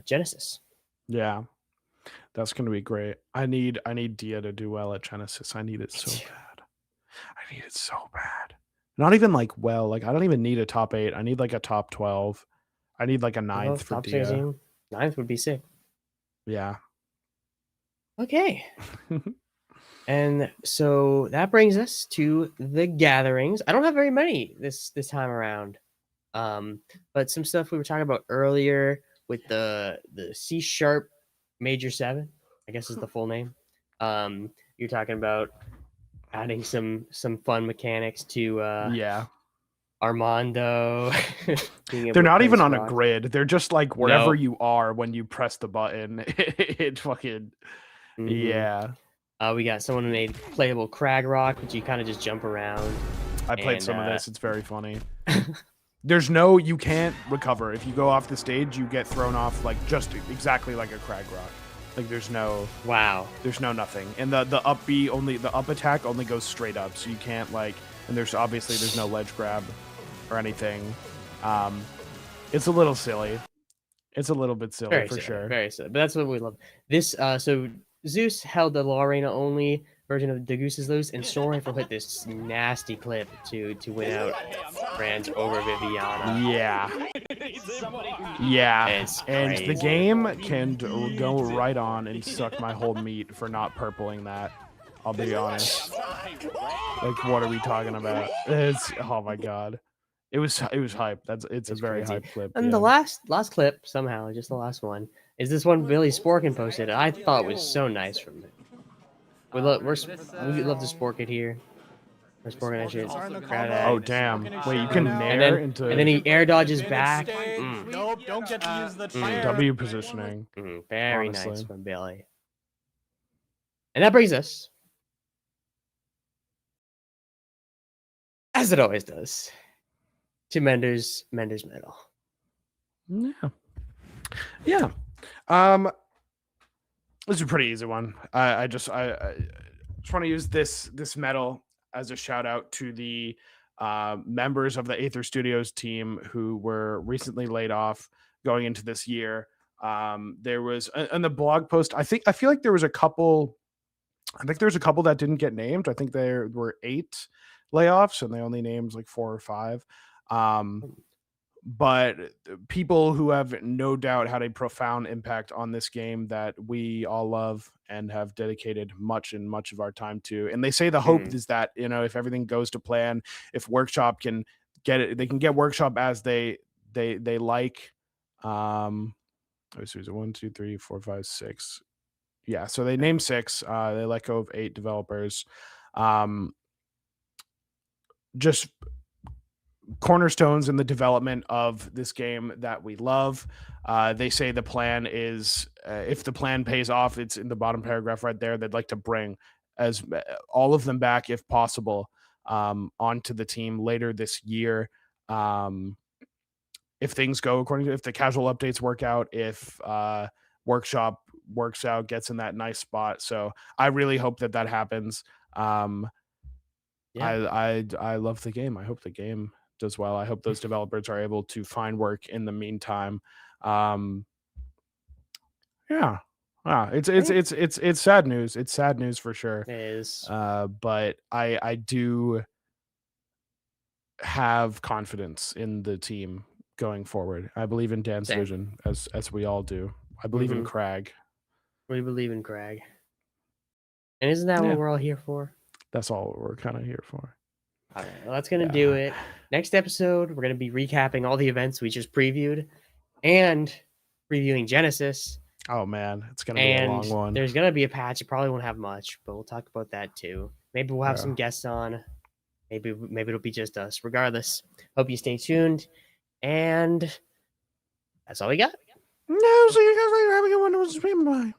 Genesis.
Yeah. That's going to be great. I need Dia to do well at Genesis. I need it so bad. Not even like well. Like I don't even need a top 8. I need like a top 12. I need like a 9th for Dia.
16. 9th would be sick.
Yeah.
Okay. And so that brings us to the gatherings. I don't have very many this time around. But some stuff we were talking about earlier with the C# Major 7, I guess is the full name. You're talking about adding some fun mechanics to Armando.
They're not even on a grid. They're just like wherever you are when you press the button. It fucking yeah.
We got someone who made playable Crag Rock, which you kind of just jump around.
I played some of this. It's very funny. You can't recover. If you go off the stage, you get thrown off like just exactly like a Crag Rock. Like there's no nothing. And the up B the up attack only goes straight up. So you can't and there's no ledge grab or anything. It's a little silly. It's a little bit silly
very
for
silly,
sure.
Very silly. But that's what we love. This so Zeus held the La Reina only version of the Goose's Loose, and Soul Rifle hit this nasty clip to win out Brands over Viviana.
Yeah. And the game can go right on and suck my whole meat for not purpling that. I'll be honest. Like, what are we talking about? Oh my god. It was hype. It's a very hype clip.
And the last clip, somehow, just the last one, is this one Billy Sporkin posted. I thought was so nice from it. We love the Sporkin here. We're Sporkin that shit.
Oh damn! Wait, you can nair into.
And then he air dodges back.
Nope, don't get to use the fire.
W positioning.
Very nice from Billy. And that brings us, as it always does, to Mender's medal.
Yeah. This is a pretty easy one. I just want to use this medal as a shout out to the members of the Aether Studios team who were recently laid off going into this year. There was in the blog post. I feel like there was a couple. I think there's a couple that didn't get named. I think there were 8 layoffs and they only named like 4 or 5. But people who have no doubt had a profound impact on this game that we all love and have dedicated much of our time to. And they say the hope is that, if everything goes to plan, if Workshop can get it, they can get Workshop as they like. So is it 1, 2, 3, 4, 5, 6? Yeah. So they named 6. They let go of 8 developers. Just cornerstones in the development of this game that we love. They say the plan is, if the plan pays off, it's in the bottom paragraph right there. They'd like to bring all of them back if possible. onto the team later this year. If things go according to, if the casual updates work out, if Workshop works out, gets in that nice spot. So I really hope that happens. I love the game. I hope the game does well. I hope those developers are able to find work in the meantime. It's sad news. It's sad news for sure.
It is.
But I do have confidence in the team going forward. I believe in Dan's vision, as we all do. I believe in Crag.
We believe in Crag. And isn't that what we're all here for?
That's all we're kind of here for.
All right, well, that's going to do it. Next episode, we're going to be recapping all the events we just previewed and previewing Genesis.
Oh, man. It's going to be a long one.
There's going to be a patch. It probably won't have much, but we'll talk about that too. Maybe we'll have some guests on. Maybe it'll be just us. Regardless, hope you stay tuned. And that's all we got.
No, so you guys later. Have a good one. Bye.